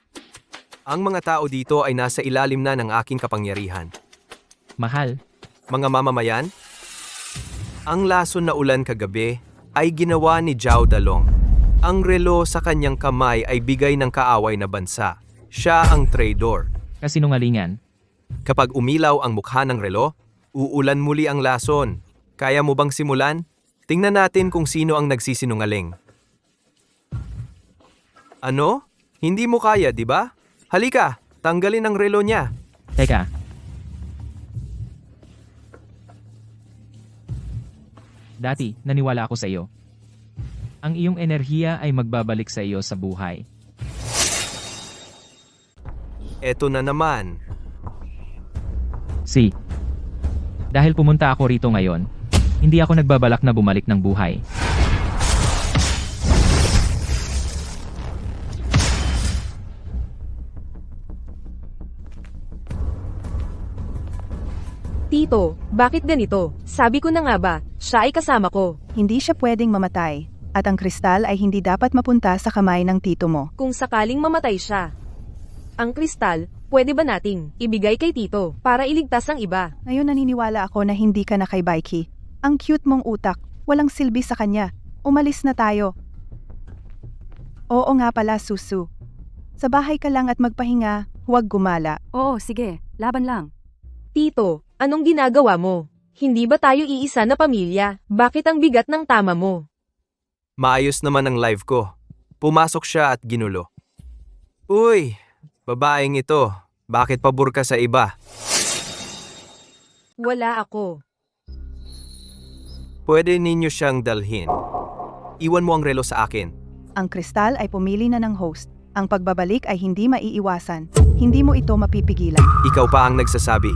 Ang mga tao dito ay nasa ilalim na ng aking kapangyarihan. Mahal, Mga mamamayan, ang lason na ulan kagabi ay ginawa ni Zhao Dalong. Ang relo sa kanyang kamay ay bigay ng kaaway na bansa. Siya ang traidor. kasinungalingan. Kapag umilaw ang mukha ng relo, uulan muli ang lason. Kaya mo bang simulan? Tingnan natin kung sino ang nagsisinungaling. Ano? Hindi mo kaya, di ba? Halika, tanggalin ang relo niya. Teka. Dati, naniwala ako sa iyo. Ang iyong enerhiya ay magbabalik sa iyo sa buhay. Eto na naman. Dahil pumunta ako rito ngayon, hindi ako nagbabalak na bumalik ng buhay. Tito, bakit ganito? Sabi ko na nga ba, siya ay kasama ko. Hindi siya pwedeng mamatay, at ang kristal ay hindi dapat mapunta sa kamay ng tito mo. Kung sakaling mamatay siya. Ang kristal, pwede ba nating ibigay kay Tito para iligtas ang iba? Ngayon naniniwala ako na hindi ka na kay Baiki. Ang cute mong utak, walang silbi sa kanya. Umalis na tayo. Oo nga pala, Susu. Sa bahay ka lang at magpahinga, huwag gumala. Oo, sige, laban lang. Tito, anong ginagawa mo? Hindi ba tayo iisa na pamilya? Bakit ang bigat ng tama mo? Maayos naman ang live ko. Pumasok siya at ginulo. Uy, babaeng ito. Bakit pabor ka sa iba? Wala ako. Pwede ninyo siyang dalhin. Iwan mo ang relo sa akin. Ang kristal ay pumili na ng host. Ang pagbabalik ay hindi maiiwasan. Hindi mo ito mapipigilan. Ikaw pa ang nagsasabi.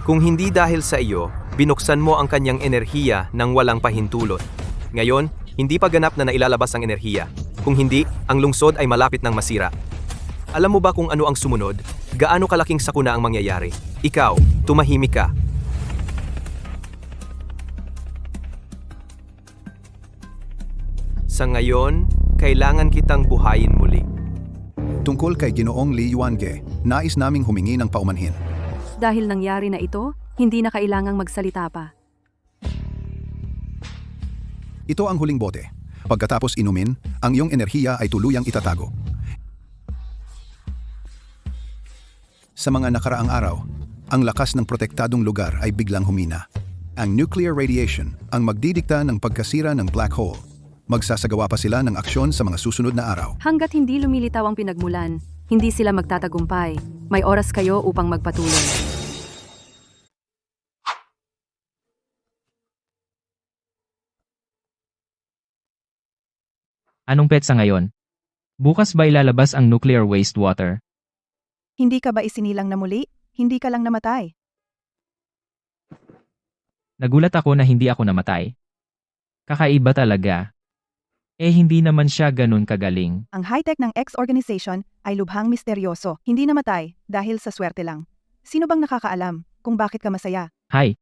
Kung hindi dahil sa iyo, binuksan mo ang kanyang enerhiya nang walang pahintulot. Ngayon, hindi pa ganap na nailalabas ang enerhiya. Kung hindi, ang lungsod ay malapit ng masira. Alam mo ba kung ano ang sumunod? Gaano kalaking sakuna ang mangyayari? Ikaw, tumahimik ka. Sa ngayon, kailangan kitang buhayin muli. Tungkol kay Ginoong Li Yuange, nais naming humingi ng paumanhin. Dahil nangyari na ito, hindi na kailangang magsalita pa. Ito ang huling bote. Pagkatapos inumin, ang iyong enerhiya ay tuluyang itatago. Sa mga nakaraang araw, ang lakas ng protektadong lugar ay biglang humina. Ang nuclear radiation ang magdidikta ng pagkasira ng black hole. Magsasagawa pa sila ng aksyon sa mga susunod na araw. Hanggat hindi lumilitaw ang pinagmulan, hindi sila magtatagumpay. May oras kayo upang magpatuloy. Anong petsa ngayon? Bukas ba ilalabas ang nuclear wastewater? Hindi ka ba isinilang na muli? Hindi ka lang namatay. Nagulat ako na hindi ako namatay. Kakaiba talaga. Hindi naman siya ganun kagaling. Ang high-tech ng X organization ay lubhang misteryoso. Hindi namatay dahil sa swerte lang. Sino bang nakakaalam kung bakit ka masaya? Hi.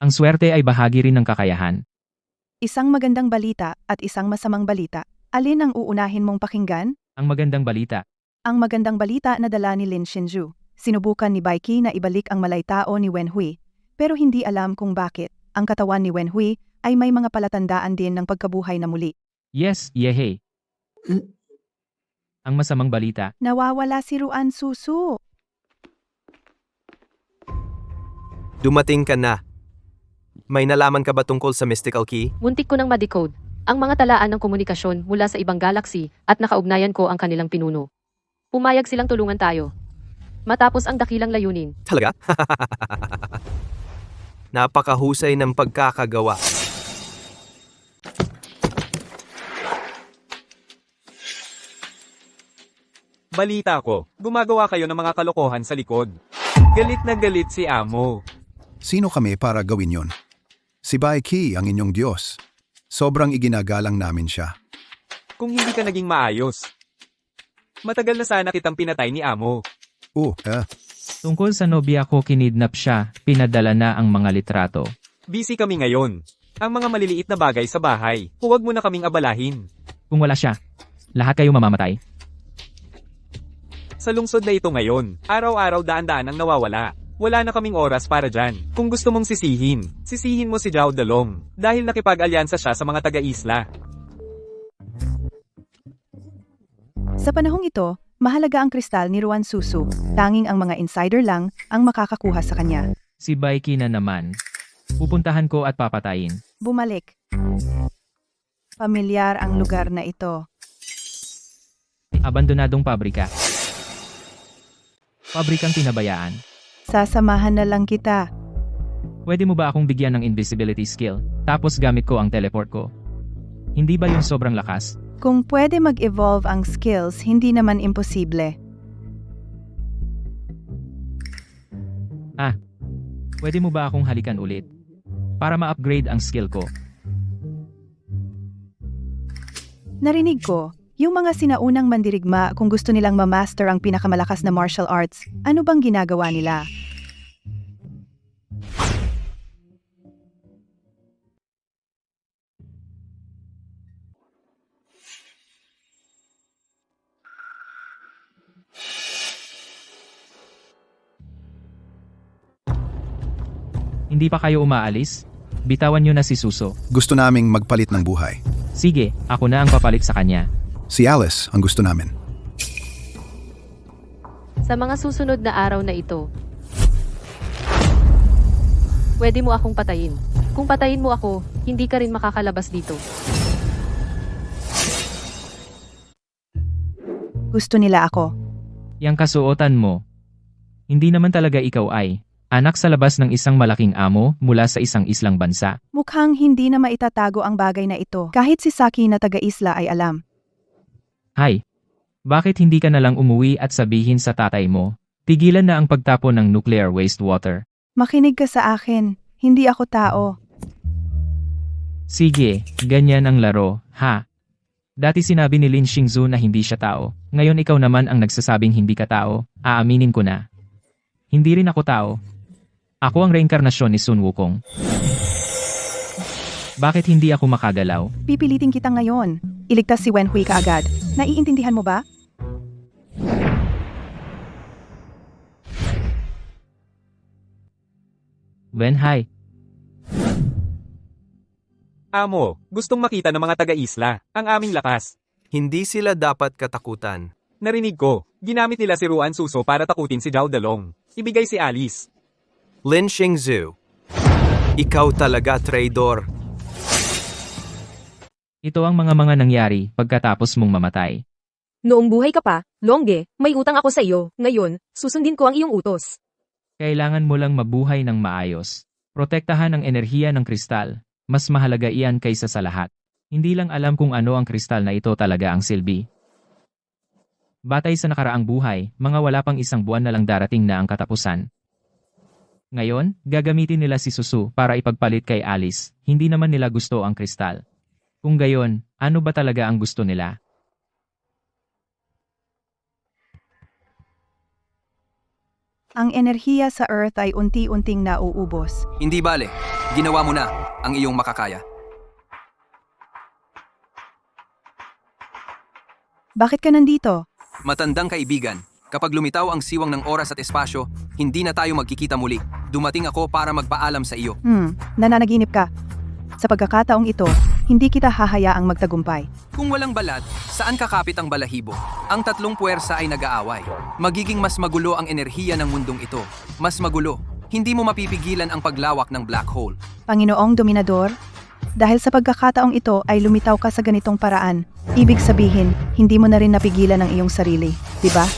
Ang swerte ay bahagi rin ng kakayahan. Isang magandang balita at isang masamang balita. Alin ang uunahin mong pakinggan? Ang magandang balita. Ang magandang balita na dala ni Lin Shinju. Sinubukan ni Baiki na ibalik ang malaytao ni Wenhui, pero hindi alam kung bakit. Ang katawan ni Wenhui ay may mga palatandaan din ng pagkabuhay na muli. Yes, yehe. Ang masamang balita. Nawawala si Ruan Susu. Dumating ka na. May nalaman ka ba tungkol sa mystical key? Muntik ko nang ma-decode ang mga talaan ng komunikasyon mula sa ibang galaxy at nakaugnayan ko ang kanilang pinuno. Pumayag silang tulungan tayo. Matapos ang dakilang layunin. Talaga? Napakahusay ng pagkakagawa. Balita ko, gumagawa kayo ng mga kalokohan sa likod. Galit na galit si Amo. Sino kami para gawin yon? Si Baiki ang inyong Diyos. Sobrang iginagalang namin siya. Kung hindi ka naging maayos. Matagal na sana kitang pinatay ni Amo. Tungkol sa nobya ko kinidnap siya, pinadala na ang mga litrato. Busy kami ngayon. Ang mga maliliit na bagay sa bahay, huwag mo na kaming abalahin. Kung wala siya, lahat kayo mamamatay. Sa lungsod na ito ngayon, araw-araw daan-daan ang nawawala. Wala na kaming oras para dyan. Kung gusto mong sisihin mo si Zhao Dalong dahil nakipag-alyansa siya sa mga taga-isla. Sa panahong ito, mahalaga ang kristal ni Ruan Susu. Tanging ang mga insider lang ang makakakuha sa kanya. Si Baiki na naman. Pupuntahan ko at papatayin. Bumalik. Pamilyar ang lugar na ito. Abandonadong pabrika. Pabrikang pinabayaan. Sasamahan na lang kita. Pwede mo ba akong bigyan ng invisibility skill, tapos gamit ko ang teleport ko? Hindi ba yung sobrang lakas? Kung pwede mag-evolve ang skills, hindi naman imposible. Pwede mo ba akong halikan ulit? Para ma-upgrade ang skill ko. Narinig ko, yung mga sinaunang mandirigma kung gusto nilang ma-master ang pinakamalakas na martial arts, ano bang ginagawa nila? Hindi pa kayo umaalis? Bitawan nyo na si Suso. Gusto naming magpalit ng buhay. Sige, ako na ang papalit sa kanya. Si Alice ang gusto namin. Sa mga susunod na araw na ito, pwede mo akong patayin. Kung patayin mo ako, hindi ka rin makakalabas dito. Gusto nila ako. Yang kasuotan mo. Hindi naman talaga ikaw ay anak sa labas ng isang malaking amo mula sa isang islang bansa. Mukhang hindi na maitatago ang bagay na ito. Kahit si Saki na taga-isla ay alam. Hay, bakit hindi ka nalang umuwi at sabihin sa tatay mo, tigilan na ang pagtapon ng nuclear wastewater? Makinig ka sa akin. Hindi ako tao. Sige, ganyan ang laro, ha? Dati sinabi ni Lin Xingzu na hindi siya tao. Ngayon ikaw naman ang nagsasabing hindi ka tao. Aaminin ko na. Hindi rin ako tao. Ako ang reinkarnasyon ni Sun Wukong. Bakit hindi ako makagalaw? Pipilitin kita ngayon. Iligtas si Wen Hui kaagad. Naiintindihan mo ba? Wen Hai, Amo, gustong makita ng mga taga-isla ang aming lakas. Hindi sila dapat katakutan. Narinig ko, ginamit nila si Ruan Suso para takutin si Zhao Dalong. Ibigay si Alice. Lin Xingzu. Ikaw talaga, traidor. ito ang mga nangyari pagkatapos mong mamatay. Noong buhay ka pa, Longge, may utang ako sa iyo. Ngayon, susundin ko ang iyong utos. Kailangan mo lang mabuhay ng maayos. Protektahan ang enerhiya ng kristal. Mas mahalaga iyan kaysa sa lahat. Hindi lang alam kung ano ang kristal na ito talaga ang silbi. Batay sa nakaraang buhay, mga wala pang isang buwan na lang darating na ang katapusan. Ngayon, gagamitin nila si Susu para ipagpalit kay Alice. Hindi naman nila gusto ang kristal. Kung gayon, ano ba talaga ang gusto nila? Ang enerhiya sa Earth ay unti-unting nauubos. Hindi bale, ginawa mo na ang iyong makakaya. Bakit ka nandito? Matandang kaibigan, kapag lumitaw ang siwang ng oras at espasyo, hindi na tayo magkikita muli. Dumating ako para magpaalam sa iyo. Nananaginip ka. Sa pagkakataong ito, hindi kita hahayaang magtagumpay. Kung walang balat, saan kakapit ang balahibo? Ang tatlong puwersa ay nag-aaway. Magiging mas magulo ang enerhiya ng mundong ito. Mas magulo. Hindi mo mapipigilan ang paglawak ng black hole. Panginoong Dominador, dahil sa pagkakataong ito ay lumitaw ka sa ganitong paraan, ibig sabihin, hindi mo na rin napigilan ang iyong sarili, di ba?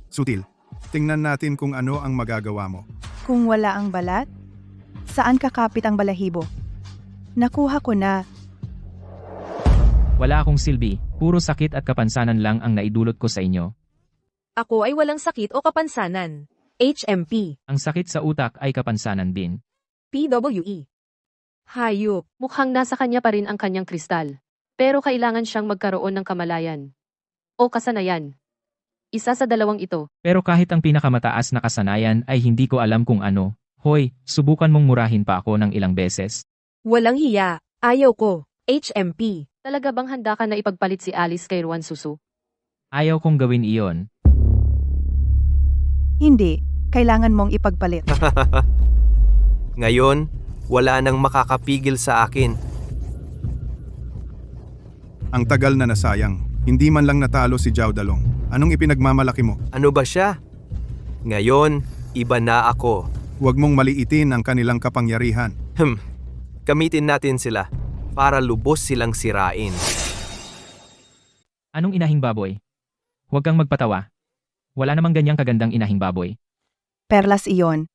Sutil, tingnan natin kung ano ang magagawa mo. Kung wala ang balat, saan kakapit ang balahibo? Nakuha ko na. Wala akong silbi, puro sakit at kapansanan lang ang naidulot ko sa inyo. Ako ay walang sakit o kapansanan. HMP. Ang sakit sa utak ay kapansanan din. PWE. Hayop. Mukhang nasa kanya pa rin ang kanyang kristal. Pero kailangan siyang magkaroon ng kamalayan. O kasanayan. Isa sa dalawang ito. Pero kahit ang pinakamataas na kasanayan ay hindi ko alam kung ano. Hoy, subukan mong murahin pa ako ng ilang beses. Walang hiya. Ayaw ko. HMP. Talaga bang handa ka na ipagpalit si Alice kay Ruan Susu? Ayaw kong gawin iyon. Hindi, kailangan mong ipagpalit. Ngayon, wala nang makakapigil sa akin. Ang tagal na nasayang. Hindi man lang natalo si Zhao Dalong. Anong ipinagmamalaki mo? Ano ba siya? Ngayon, iba na ako. Huwag mong maliitin ang kanilang kapangyarihan. Gamitin natin sila para lubos silang sirain. Anong inahing baboy? Huwag kang magpatawa. Wala namang ganyang kagandang inahing baboy. Perlas iyon.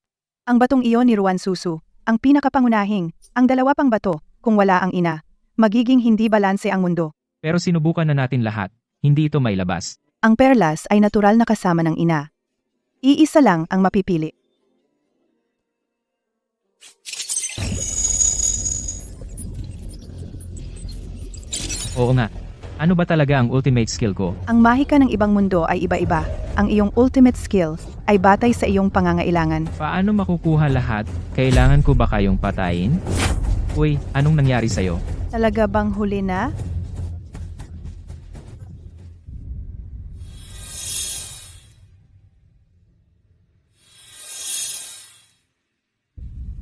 Ang batong iyon ni Ruan Susu, ang pinakapangunahing, ang dalawa pang bato, kung wala ang ina, magiging hindi balanse ang mundo. Pero sinubukan na natin lahat, hindi ito mailabas. Ang perlas ay natural na kasama ng ina. Iisa lang ang mapipili. Oo nga. Ano ba talaga ang ultimate skill ko? Ang mahika ng ibang mundo ay iba-iba. Ang iyong ultimate skill ay batay sa iyong pangangailangan. Paano makukuha lahat? Kailangan ko ba kayong patayin? Uy, anong nangyari sa'yo? Talaga bang huli na?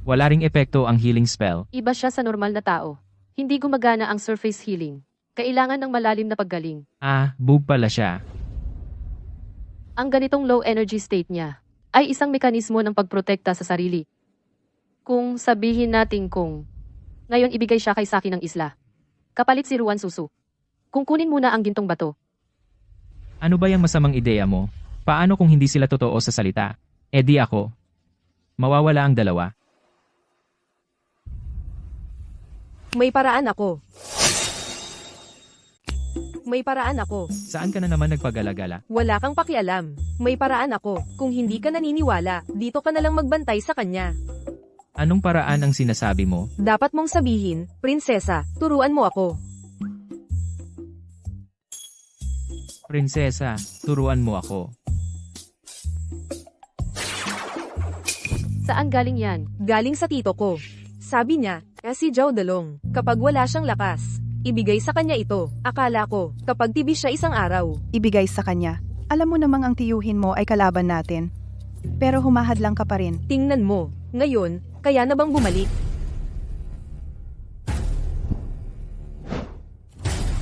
Wala ring epekto ang healing spell. Iba siya sa normal na tao. Hindi gumagana ang surface healing. Kailangan ng malalim na paggaling. Bug pala siya. Ang ganitong low energy state niya ay isang mekanismo ng pagprotekta sa sarili. Kung sabihin natin kung ngayon ibigay siya kay Saki ng isla. Kapalit si Ruan Susu. Kung kunin muna ang gintong bato. Ano ba yung masamang ideya mo? Paano kung hindi sila totoo sa salita? Di ako. Mawawala ang dalawa. May paraan ako. May paraan ako. Saan ka na naman nagpagala-gala? Wala kang pakialam. May paraan ako. Kung hindi ka naniniwala, dito ka na lang magbantay sa kanya. Anong paraan ang sinasabi mo? Dapat mong sabihin, Prinsesa, turuan mo ako. Prinsesa, turuan mo ako. Saan galing yan? Galing sa tito ko. Sabi niya, si Zhao Dalong, kapag wala siyang lakas, ibigay sa kanya ito. Akala ko, kapag tibis siya isang araw, Ibigay sa kanya. Alam mo namang ang tiyuhin mo ay kalaban natin. Pero humahadlang ka pa rin. tingnan mo, ngayon, kaya na bang bumalik?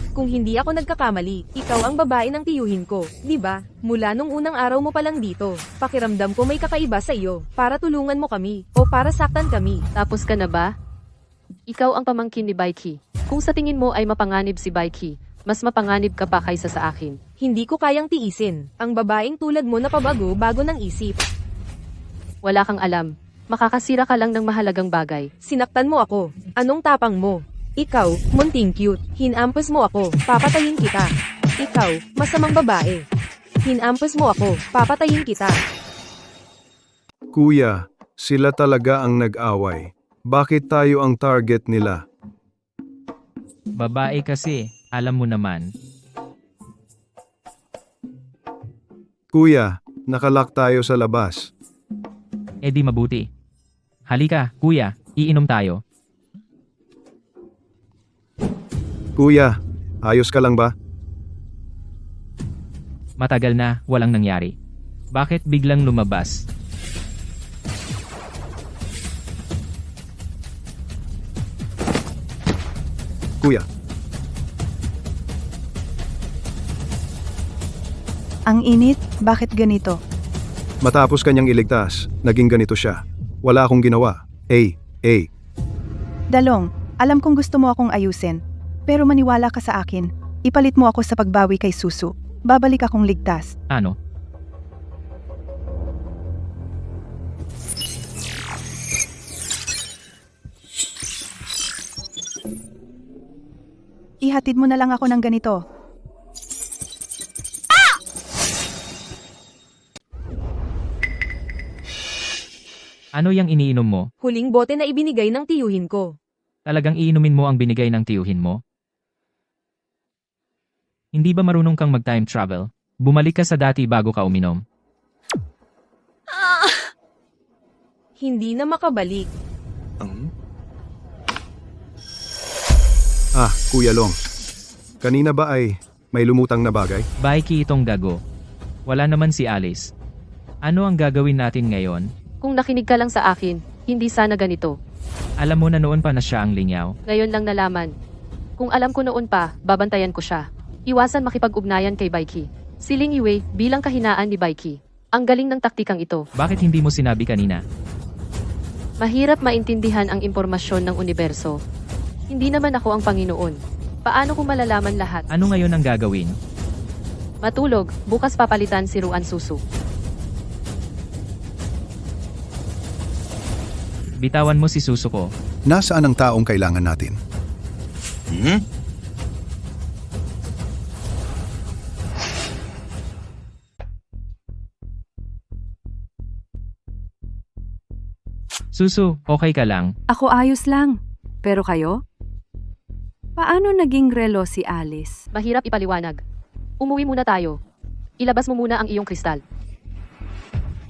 Kung hindi ako nagkakamali, ikaw ang babae ng tiyuhin ko, di ba? Mula nung unang araw mo pa lang dito, pakiramdam ko may kakaiba sa iyo, para tulungan mo kami, o para saktan kami. Tapos ka na ba? Ikaw ang pamangkin ni Baiki. Kung sa tingin mo ay mapanganib si Baiki, mas mapanganib ka pa kaysa sa akin. Hindi ko kayang tiisin, ang babaeng tulad mo na pabago-bago ng isip. Wala kang alam. Makakasira ka lang ng mahalagang bagay. Sinaktan mo ako. Anong tapang mo? Ikaw, munting cute. Hinampas mo ako. Papatayin kita. Ikaw, masamang babae. Hinampas mo ako. Papatayin kita. Kuya, sila talaga ang nag-away. Bakit tayo ang target nila? Babae kasi, alam mo naman. Kuya, nakalak tayo sa labas. Di mabuti. Halika, kuya, iinom tayo. Kuya, ayos ka lang ba? Matagal na, walang nangyari. Bakit biglang lumabas? Kuya, Ang init, bakit ganito? Matapos kanyang iligtas, naging ganito siya. Wala akong ginawa. Dalong, alam kong gusto mo akong ayusin. Pero maniwala ka sa akin. Ipalit mo ako sa pagbawi kay Susu. Babalik akong ligtas. Ano? Ihatid mo na lang ako ng ganito. Ano yung iniinom mo? Huling bote na ibinigay ng tiyuhin ko. Talagang iinumin mo ang binigay ng tiyuhin mo? Hindi ba marunong kang mag-time travel? Bumalik ka sa dati bago ka uminom. Hindi na makabalik. Kuya Long. Kanina ba ay may lumutang na bagay? Baiki itong gago. Wala naman si Alice. Ano ang gagawin natin ngayon? Kung nakinig ka lang sa akin, hindi sana ganito. Alam mo na noon pa na siya ang linyaw. Ngayon lang nalaman. Kung alam ko noon pa, babantayan ko siya. Iwasan makipag-ugnayan kay Baiki. Siling Yue bilang kahinaan ni Baiki. Ang galing ng taktikang ito. Bakit hindi mo sinabi kanina? Mahirap maintindihan ang impormasyon ng universo. Hindi naman ako ang Panginoon. Paano ko malalaman lahat? Ano ngayon ang gagawin? Matulog, bukas papalitan si Ruan Susu. Bitawan mo si Susuko. Nasaan ang taong kailangan natin? Susu, okay ka lang? Ako ayos lang. Pero kayo? Paano naging relo si Alice? Mahirap ipaliwanag. Umuwi muna tayo. Ilabas mo muna ang iyong kristal.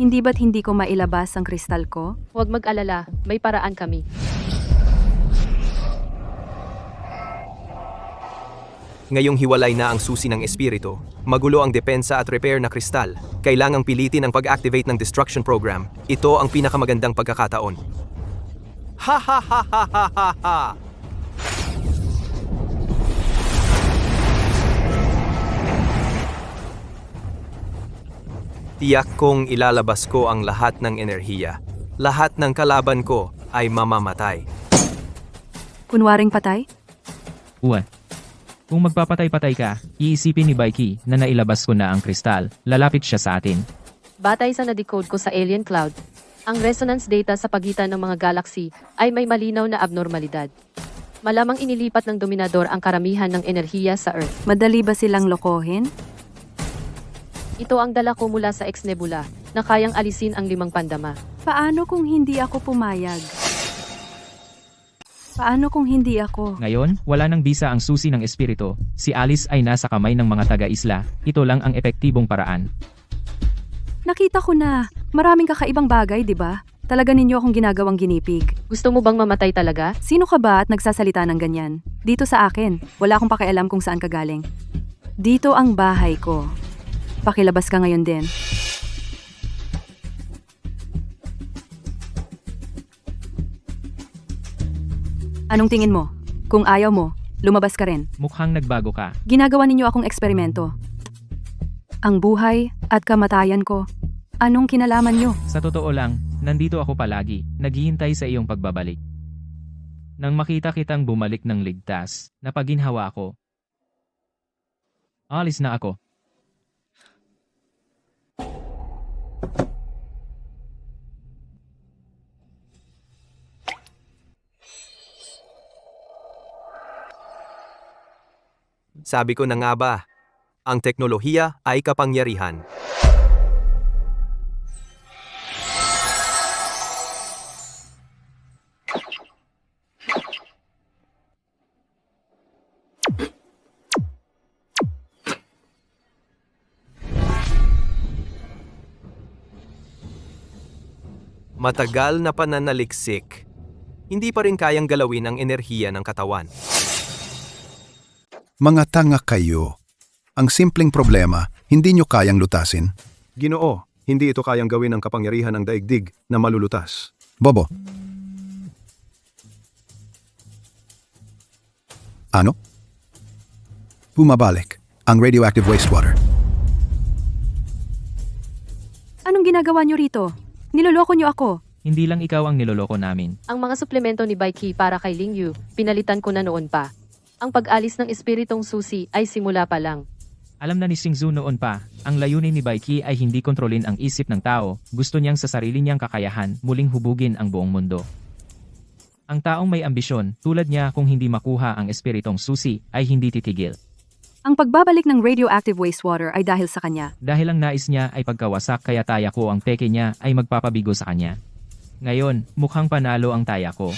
Hindi ba't hindi ko mailabas ang kristal ko? Huwag mag-alala, may paraan kami. Ngayong hiwalay na ang susi ng espiritu, magulo ang depensa at repair na kristal, kailangang pilitin ang pag-activate ng destruction program. Ito ang pinakamagandang pagkakataon. Ha ha ha ha ha ha ha! Tiyak kong ilalabas ko ang lahat ng enerhiya. Lahat ng kalaban ko ay mamamatay. Kunwaring patay? Uwa. Kung magpapatay-patay ka, iisipin ni Baiki na nailabas ko na ang kristal. Lalapit siya sa atin. Batay sa na-decode ko sa alien cloud, ang resonance data sa pagitan ng mga galaxy ay may malinaw na abnormalidad. Malamang inilipat ng dominador ang karamihan ng enerhiya sa Earth. Madali ba silang lokohin? Ito ang dala ko mula sa Ex-Nebula na kayang alisin ang 5 pandama. Paano kung hindi ako pumayag? Paano kung hindi ako? Ngayon, wala nang bisa ang susi ng espiritu. Si Alice ay nasa kamay ng mga taga-isla. Ito lang ang epektibong paraan. Nakita ko na. Maraming kakaibang bagay, di ba? Talaga ninyo akong ginagawang ginipig. Gusto mo bang mamatay talaga? Sino ka ba at nagsasalita ng ganyan? Dito sa akin. Wala akong pakialam kung saan ka galing. Dito ang bahay ko. Pakilabas ka ngayon din. Anong tingin mo? Kung ayaw mo, lumabas ka rin. Mukhang nagbago ka. Ginagawa ninyo akong eksperimento. Ang buhay at kamatayan ko. Anong kinalaman nyo? Sa totoo lang, nandito ako palagi, naghihintay sa iyong pagbabalik. Nang makita kitang bumalik ng ligtas, napaginhawa ako. Alis na ako. Sabi ko na nga ba, ang teknolohiya ay kapangyarihan. Matagal na pananaliksik, hindi pa rin kayang galawin ang enerhiya ng katawan. Mga tanga kayo. Ang simpleng problema, hindi nyo kayang lutasin. Ginoo, hindi ito kayang gawin ng kapangyarihan ng daigdig na malulutas. Bobo. Ano? Bumabalik ang radioactive wastewater. Anong ginagawa niyo rito? Niloloko niyo ako. Hindi lang ikaw ang niloloko namin. Ang mga suplemento ni Baiki para kay Lingyu, pinalitan ko na noon pa. Ang pag-alis ng espiritong susi ay simula pa lang. Alam na ni Xingzu noon pa, ang layunin ni Baiki ay hindi kontrolin ang isip ng tao, gusto niyang sa sarili niyang kakayahan, muling hubugin ang buong mundo. Ang taong may ambisyon, tulad niya kung hindi makuha ang espiritong susi, ay hindi titigil. Ang pagbabalik ng radioactive wastewater ay dahil sa kanya. Dahil ang nais niya ay pagkawasak kaya taya ko ang peke niya ay magpapabigo sa kanya. Ngayon, mukhang panalo ang taya ko.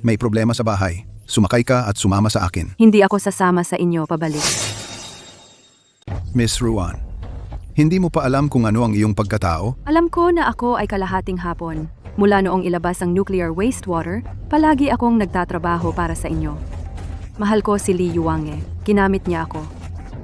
May problema sa bahay. Sumakay ka at sumama sa akin. Hindi ako sasama sa inyo pabalik. Miss Ruan, hindi mo pa alam kung ano ang iyong pagkatao? Alam ko na ako ay kalahating hapon. Mula noong ilabas ang nuclear wastewater, palagi akong nagtatrabaho para sa inyo. Mahal ko si Li Yuange. Kinamit niya ako.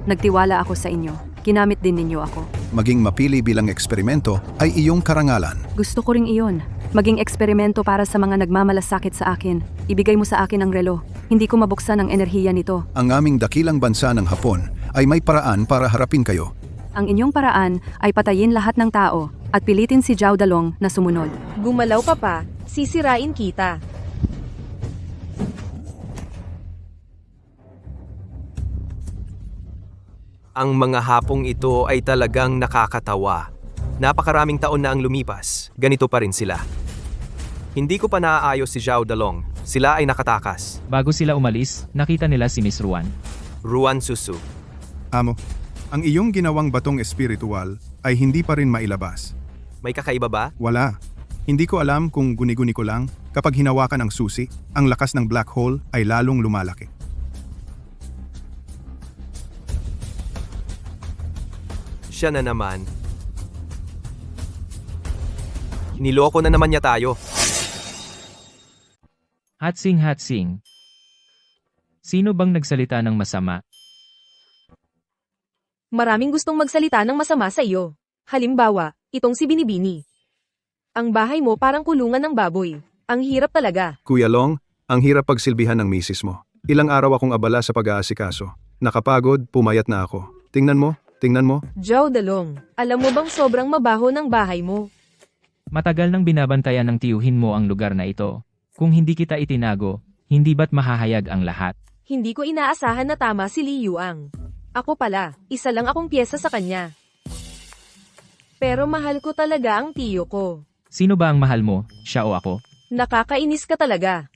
Nagtiwala ako sa inyo. Kinamit din ninyo ako. Maging mapili bilang eksperimento ay iyong karangalan. Gusto ko ring iyon. Maging eksperimento para sa mga nagmamalasakit sa akin. Ibigay mo sa akin ang relo. Hindi ko mabuksan ang enerhiya nito. Ang aming dakilang bansa ng Hapon ay may paraan para harapin kayo. Ang inyong paraan ay patayin lahat ng tao at pilitin si Zhao Dalong na sumunod. Gumalaw ka pa, sisirain kita. Ang mga hapong ito ay talagang nakakatawa. Napakaraming taon na ang lumipas, ganito pa rin sila. Hindi ko pa naaayos si Zhao Dalong, sila ay nakatakas. Bago sila umalis, nakita nila si Miss Ruan. Ruan Susu. Amo, ang iyong ginawang batong espiritual ay hindi pa rin mailabas. May kakaiba ba? Wala. Hindi ko alam kung guni-guni ko lang, kapag hinawakan ang susi, ang lakas ng black hole ay lalong lumalaki. Siya na naman. Niloko na naman niya tayo. Hatsing Hatsing. Sino bang nagsalita ng masama? Maraming gustong magsalita ng masama sa iyo. Halimbawa, itong si Binibini. Ang bahay mo parang kulungan ng baboy. Ang hirap talaga. Kuya Long, ang hirap pagsilbihan ng misis mo. Ilang araw akong abala sa pag-aasikaso. Nakapagod, pumayat na ako. Tingnan mo. Zhao Dalong, alam mo bang sobrang mabaho ng bahay mo? Matagal nang binabantayan ng tiyuhin mo ang lugar na ito. Kung hindi kita itinago, hindi ba't mahahayag ang lahat? Hindi ko inaasahan na tama si Li Yuang. Ako pala, isa lang akong pyesa sa kanya. Pero mahal ko talaga ang tiyo ko. Sino ba ang mahal mo, siya o ako? Nakakainis ka talaga.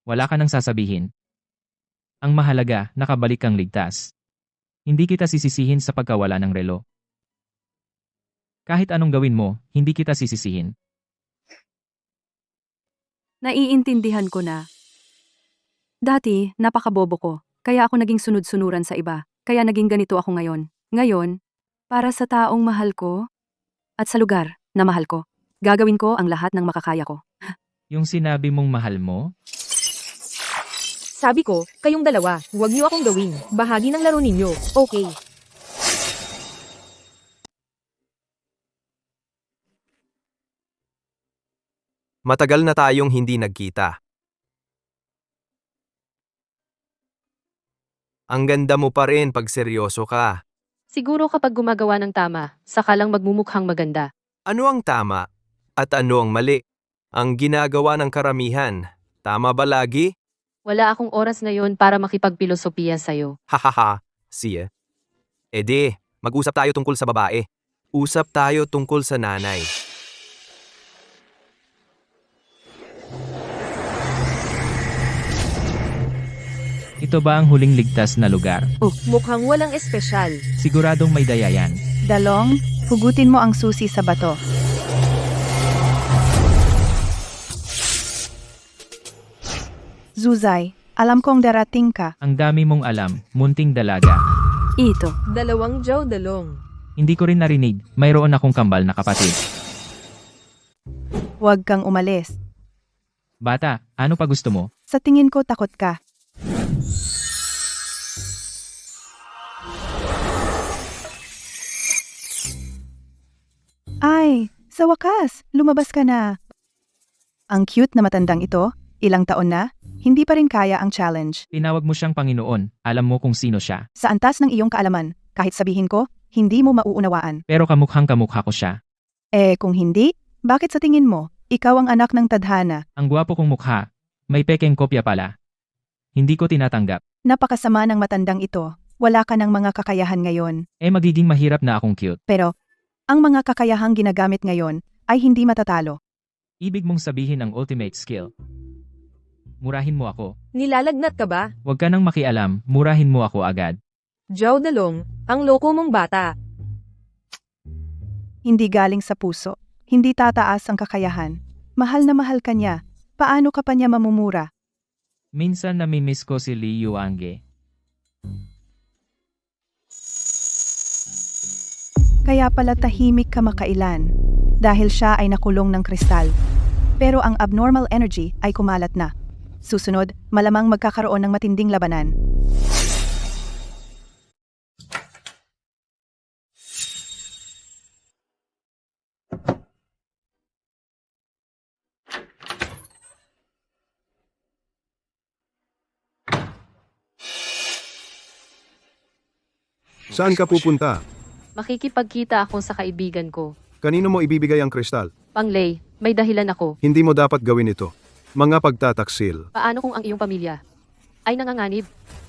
Wala ka nang sasabihin. Ang mahalaga, nakabalik kang ligtas. Hindi kita sisisihin sa pagkawala ng relo. Kahit anong gawin mo, hindi kita sisisihin. Naiintindihan ko na. Dati, napakabobo ko. Kaya ako naging sunod-sunuran sa iba. Kaya naging ganito ako ngayon. Ngayon, para sa taong mahal ko at sa lugar na mahal ko, gagawin ko ang lahat ng makakaya ko. Yung sinabi mong mahal mo? Sabi ko, kayong dalawa, huwag niyo akong gawin. Bahagi ng laro ninyo, okay? Matagal na tayong hindi nagkita. Ang ganda mo pa rin pag seryoso ka. Siguro kapag gumagawa ng tama, saka lang magmumukhang maganda. Ano ang tama at ano ang mali? Ang ginagawa ng karamihan, tama ba lagi? Wala akong oras ngayon para makipagpilosopiya sa'yo. Hahaha, siya. Mag-usap tayo tungkol sa babae. Usap tayo tungkol sa nanay. Ito ba ang huling ligtas na lugar? Mukhang walang espesyal. Siguradong may daya yan. Dalong, hugutin mo ang susi sa bato. Zuzay, alam kong darating ka. Ang dami mong alam, munting dalaga. Ito. 2 Zhao Dalong. Hindi ko rin narinig, mayroon akong kambal na kapatid. Huwag kang umalis. Bata, ano pa gusto mo? Sa tingin ko takot ka. Ay, sa wakas, lumabas ka na. Ang cute na matandang ito, ilang taon na, hindi pa rin kaya ang challenge. Tinawag mo siyang Panginoon, alam mo kung sino siya. Sa antas ng iyong kaalaman, kahit sabihin ko, hindi mo mauunawaan. Pero kamukhang kamukha ko siya. Kung hindi, bakit sa tingin mo, ikaw ang anak ng tadhana? Ang gwapo kong mukha. May pekeng kopya pala. Hindi ko tinatanggap. Napakasama ng matandang ito. Wala ka ng mga kakayahan ngayon. Magiging mahirap na akong cute. Pero, ang mga kakayahang ginagamit ngayon ay hindi matatalo. Ibig mong sabihin ang ultimate skill. Murahin mo ako. Nilalagnat ka ba? Huwag ka nang makialam, murahin mo ako agad. Zhao Dalong, ang loko mong bata. Hindi galing sa puso. Hindi tataas ang kakayahan. Mahal na mahal ka niya. Paano ka pa niya mamumura? Minsan namimiss ko si Li Yuange. Kaya pala tahimik ka makailan. Dahil siya ay nakulong ng kristal. Pero ang abnormal energy ay kumalat na. Susunod, malamang magkakaroon ng matinding labanan. Saan ka pupunta? Makikipagkita ako sa kaibigan ko. Kanino mo ibibigay ang kristal? Panglay, may dahilan ako. Hindi mo dapat gawin ito. Mga pagtataksil. Paano kung ang iyong pamilya ay nanganganib?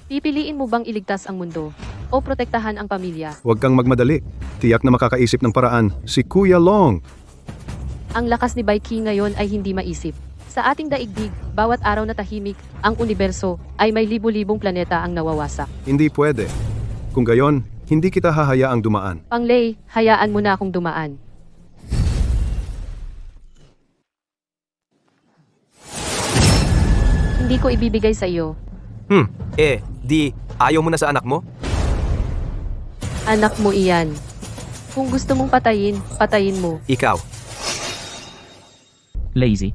Pipiliin mo bang iligtas ang mundo o protektahan ang pamilya? Huwag kang magmadali. Tiyak na makakaisip ng paraan si Kuya Long. Ang lakas ni Baiki ngayon ay hindi maisip. Sa ating daigdig, bawat araw na tahimik, ang universo ay may libu-libong planeta ang nawawasak. Hindi pwede. Kung gayon, hindi kita hahayaang dumaan. Panglay, hayaan mo na akong dumaan. Hindi ko ibibigay sa iyo. Ayaw mo na sa anak mo? Anak mo iyan. Kung gusto mong patayin, patayin mo. Ikaw. Lazy.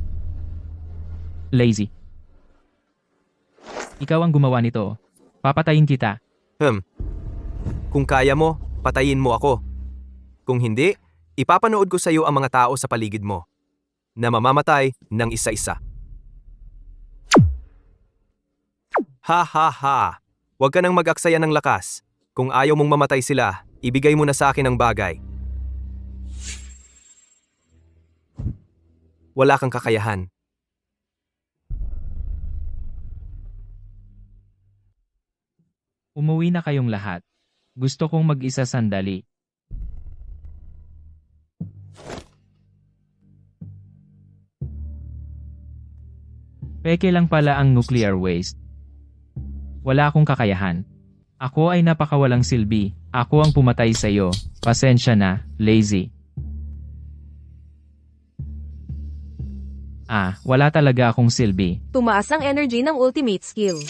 Ikaw ang gumawa nito. Papatayin kita. Kung kaya mo, patayin mo ako. Kung hindi, ipapanood ko sa iyo ang mga tao sa paligid mo na mamamatay ng isa-isa. Ha ha ha! Huwag ka nang mag-aksaya ng lakas. Kung ayaw mong mamatay sila, ibigay mo na sa akin ang bagay. Wala kang kakayahan. Umuwi na kayong lahat. Gusto kong mag-isa sandali. Peke lang pala ang nuclear waste. Wala akong kakayahan. Ako ay napakawalang silbi. Ako ang pumatay sa iyo. Pasensya na, lazy. Wala talaga akong silbi. Tumaas ang energy ng ultimate skill.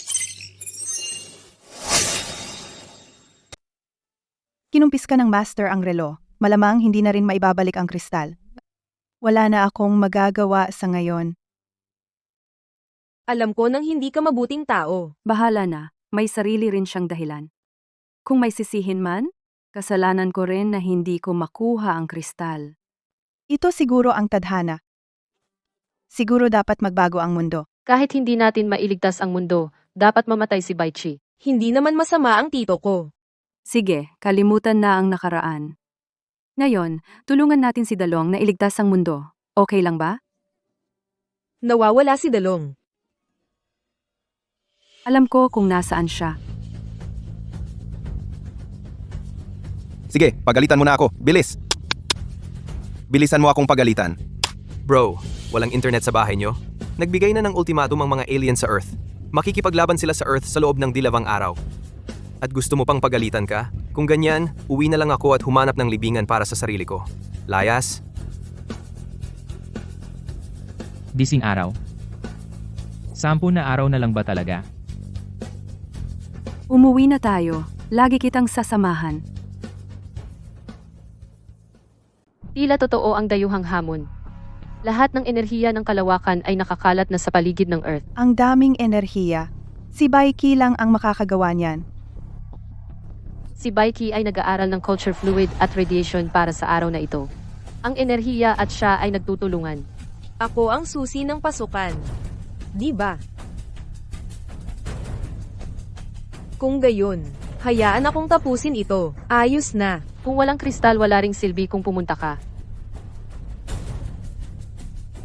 Kinumpis ka ng master ang relo. Malamang hindi na rin maibabalik ang kristal. Wala na akong magagawa sa ngayon. Alam ko nang hindi ka mabuting tao. Bahala na, may sarili rin siyang dahilan. Kung may sisihin man, kasalanan ko rin na hindi ko makuha ang kristal. Ito siguro ang tadhana. Siguro dapat magbago ang mundo. Kahit hindi natin mailigtas ang mundo, dapat mamatay si Baichi. Hindi naman masama ang tito ko. Sige, kalimutan na ang nakaraan. Ngayon, tulungan natin si Dalong na iligtas ang mundo. Okay lang ba? Nawawala si Dalong. Alam ko kung nasaan siya. Sige, pagalitan mo na ako. Bilis! Bilisan mo akong pagalitan. Bro, walang internet sa bahay nyo? Nagbigay na ng ultimatum ang mga alien sa Earth. Makikipaglaban sila sa Earth sa loob ng dilawang araw. At gusto mo pang pagalitan ka? Kung ganyan, uwi na lang ako at humanap ng libingan para sa sarili ko. Layas? Dising araw. 10 na araw na lang ba talaga? Umuwi na tayo. Lagi kitang sasamahan. Tila totoo ang dayuhang hamon. Lahat ng enerhiya ng kalawakan ay nakakalat na sa paligid ng Earth. Ang daming enerhiya. Si Baiki lang ang makakagawa niyan. Si Baiki ay nag-aaral ng culture fluid at radiation para sa araw na ito. Ang enerhiya at siya ay nagtutulungan. Ako ang susi ng pasukan. Di ba? Kung gayon, hayaan akong tapusin ito. Ayos na. Kung walang kristal wala ring silbi kung pumunta ka.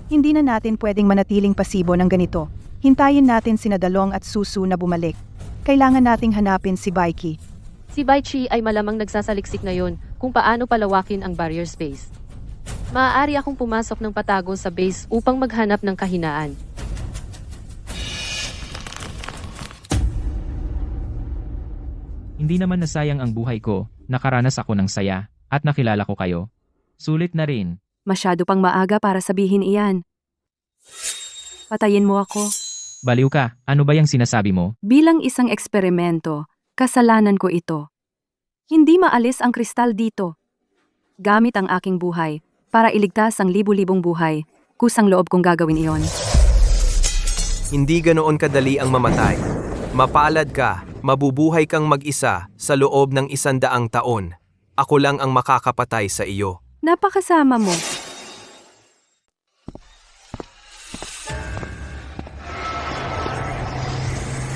Hindi na natin pwedeng manatiling pasibo ng ganito. Hintayin natin sina Dalong at Susu na bumalik. Kailangan nating hanapin si Baiki. Si Baichi ay malamang nagsasaliksik ngayon kung paano palawakin ang barrier space. Maaari akong pumasok ng patago sa base upang maghanap ng kahinaan. Hindi naman nasayang ang buhay ko, nakaranas ako ng saya, at nakilala ko kayo. Sulit na rin. Masyado pang maaga para sabihin iyan. Patayin mo ako. Baliw ka, ano ba yung sinasabi mo? Bilang isang eksperimento, kasalanan ko ito. Hindi maalis ang kristal dito. Gamit ang aking buhay, para iligtas ang libu-libong buhay, kusang loob kong gagawin iyon. Hindi ganoon kadali ang mamatay. Mapalad ka, mabubuhay kang mag-isa sa loob ng 100 taon. Ako lang ang makakapatay sa iyo. Napakasama mo.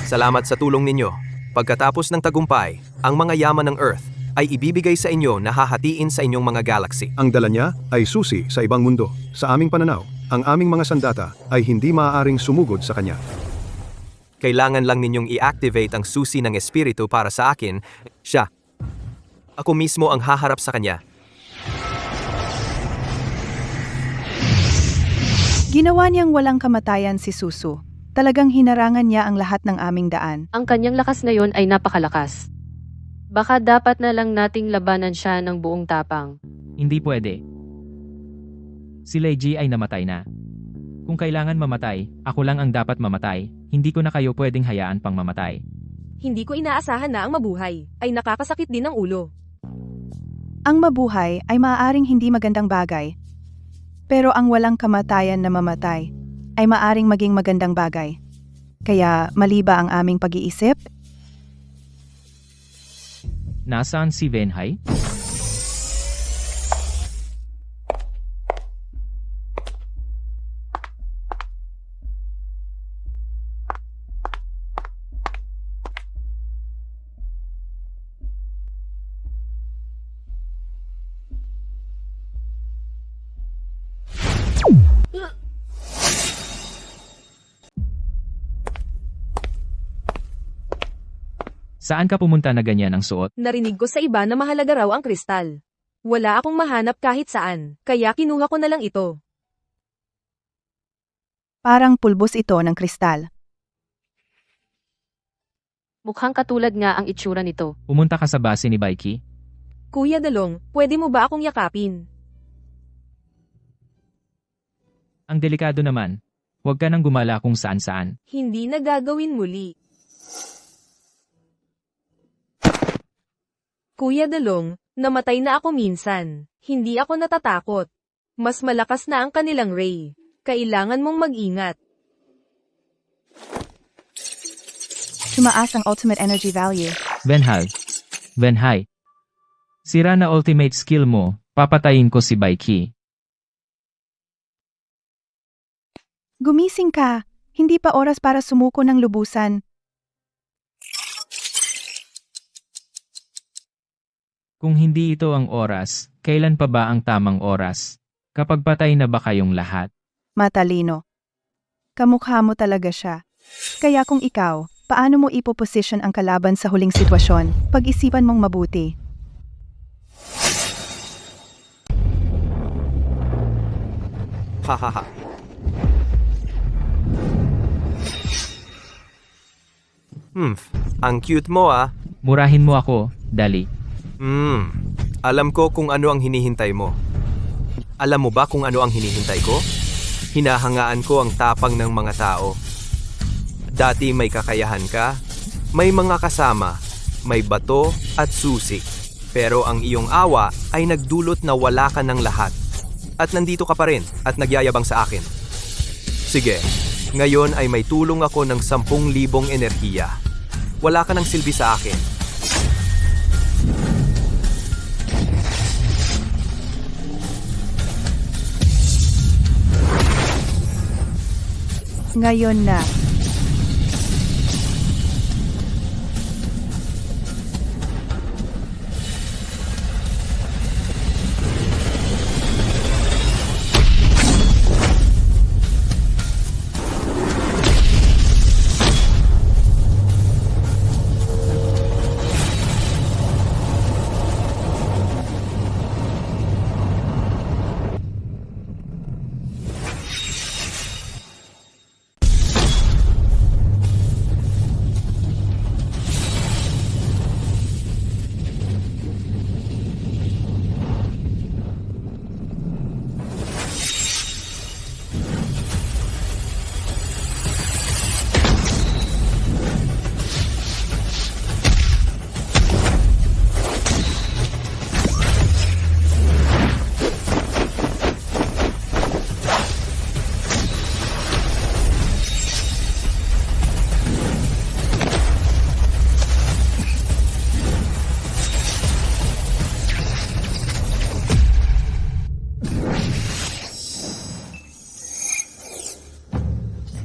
Salamat sa tulong ninyo. Pagkatapos ng tagumpay, ang mga yaman ng Earth ay ibibigay sa inyo na hahatiin sa inyong mga galaxy. Ang dala niya ay susi sa ibang mundo. Sa aming pananaw, ang aming mga sandata ay hindi maaaring sumugod sa kanya. Kailangan lang ninyong i-activate ang susi ng espiritu para sa akin. Siya. Ako mismo ang haharap sa kanya. Ginawa niyang walang kamatayan si Susu. Talagang hinarangan niya ang lahat ng aming daan. Ang kanyang lakas ngayon ay napakalakas. Baka dapat na lang nating labanan siya ng buong tapang. Hindi pwede. Si Leiji ay namatay na. Kung kailangan mamatay, ako lang ang dapat mamatay. Hindi ko na kayo pwedeng hayaan pang mamatay. Hindi ko inaasahan na ang mabuhay ay nakakasakit din ng ulo. Ang mabuhay ay maaaring hindi magandang bagay. Pero ang walang kamatayan na mamatay ay maaaring maging magandang bagay. Kaya mali ba ang aming pag-iisip? Nasaan si Venhai? Saan ka pumunta na ganyan ang suot? Narinig ko sa iba na mahalaga raw ang kristal. Wala akong mahanap kahit saan, kaya kinuha ko na lang ito. Parang pulbos ito ng kristal. Mukhang katulad nga ang itsura nito. Pumunta ka sa base ni Baiki? Kuya Dalong, pwede mo ba akong yakapin? Ang delikado naman. Huwag ka nang gumala kung saan-saan. Hindi na gagawin muli. Kuya Dalong, namatay na ako minsan. Hindi ako natatakot. Mas malakas na ang kanilang ray. Kailangan mong mag-ingat. Tumaas ang ultimate energy value. Venhai. Sira na ultimate skill mo, papatayin ko si Baiki. Gumising ka. Hindi pa oras para sumuko ng lubusan. Kung hindi ito ang oras, kailan pa ba ang tamang oras? Kapag patay na ba kayong lahat? Matalino. Kamukha mo talaga siya. Kaya kung ikaw, paano mo ipoposition ang kalaban sa huling sitwasyon? Pag-isipan mong mabuti. Hahaha. Ang cute mo ah. Murahin mo ako, dali. Alam ko kung ano ang hinihintay mo. Alam mo ba kung ano ang hinihintay ko? Hinahangaan ko ang tapang ng mga tao. Dati may kakayahan ka, may mga kasama, may bato at susi. Pero ang iyong awa ay nagdulot na wala ka ng lahat. At nandito ka pa rin at nagyayabang sa akin. Sige, ngayon ay may tulong ako ng 10,000 enerhiya. Wala ka ng silbi sa akin. Ngayon na.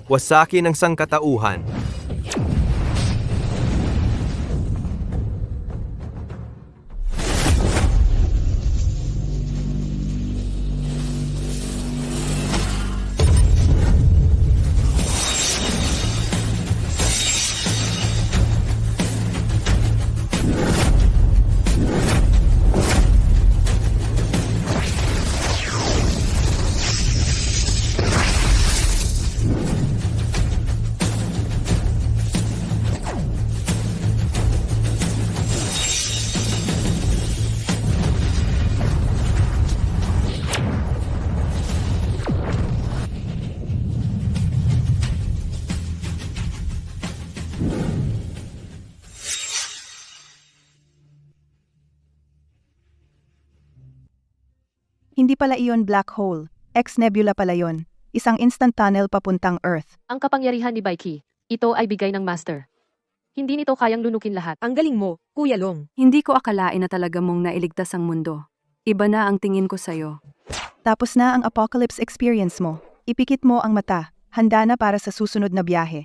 Wasakin ang sangkatauhan. Hindi pala iyon black hole. X-nebula pala yon. Isang instant tunnel papuntang Earth. Ang kapangyarihan ni Baiki, ito ay bigay ng Master. Hindi nito kayang lunukin lahat. Ang galing mo, Kuya Long. Hindi ko akalain na talaga mong nailigtas ang mundo. Iba na ang tingin ko sa'yo. Tapos na ang apocalypse experience mo. Ipikit mo ang mata. Handa na para sa susunod na biyahe.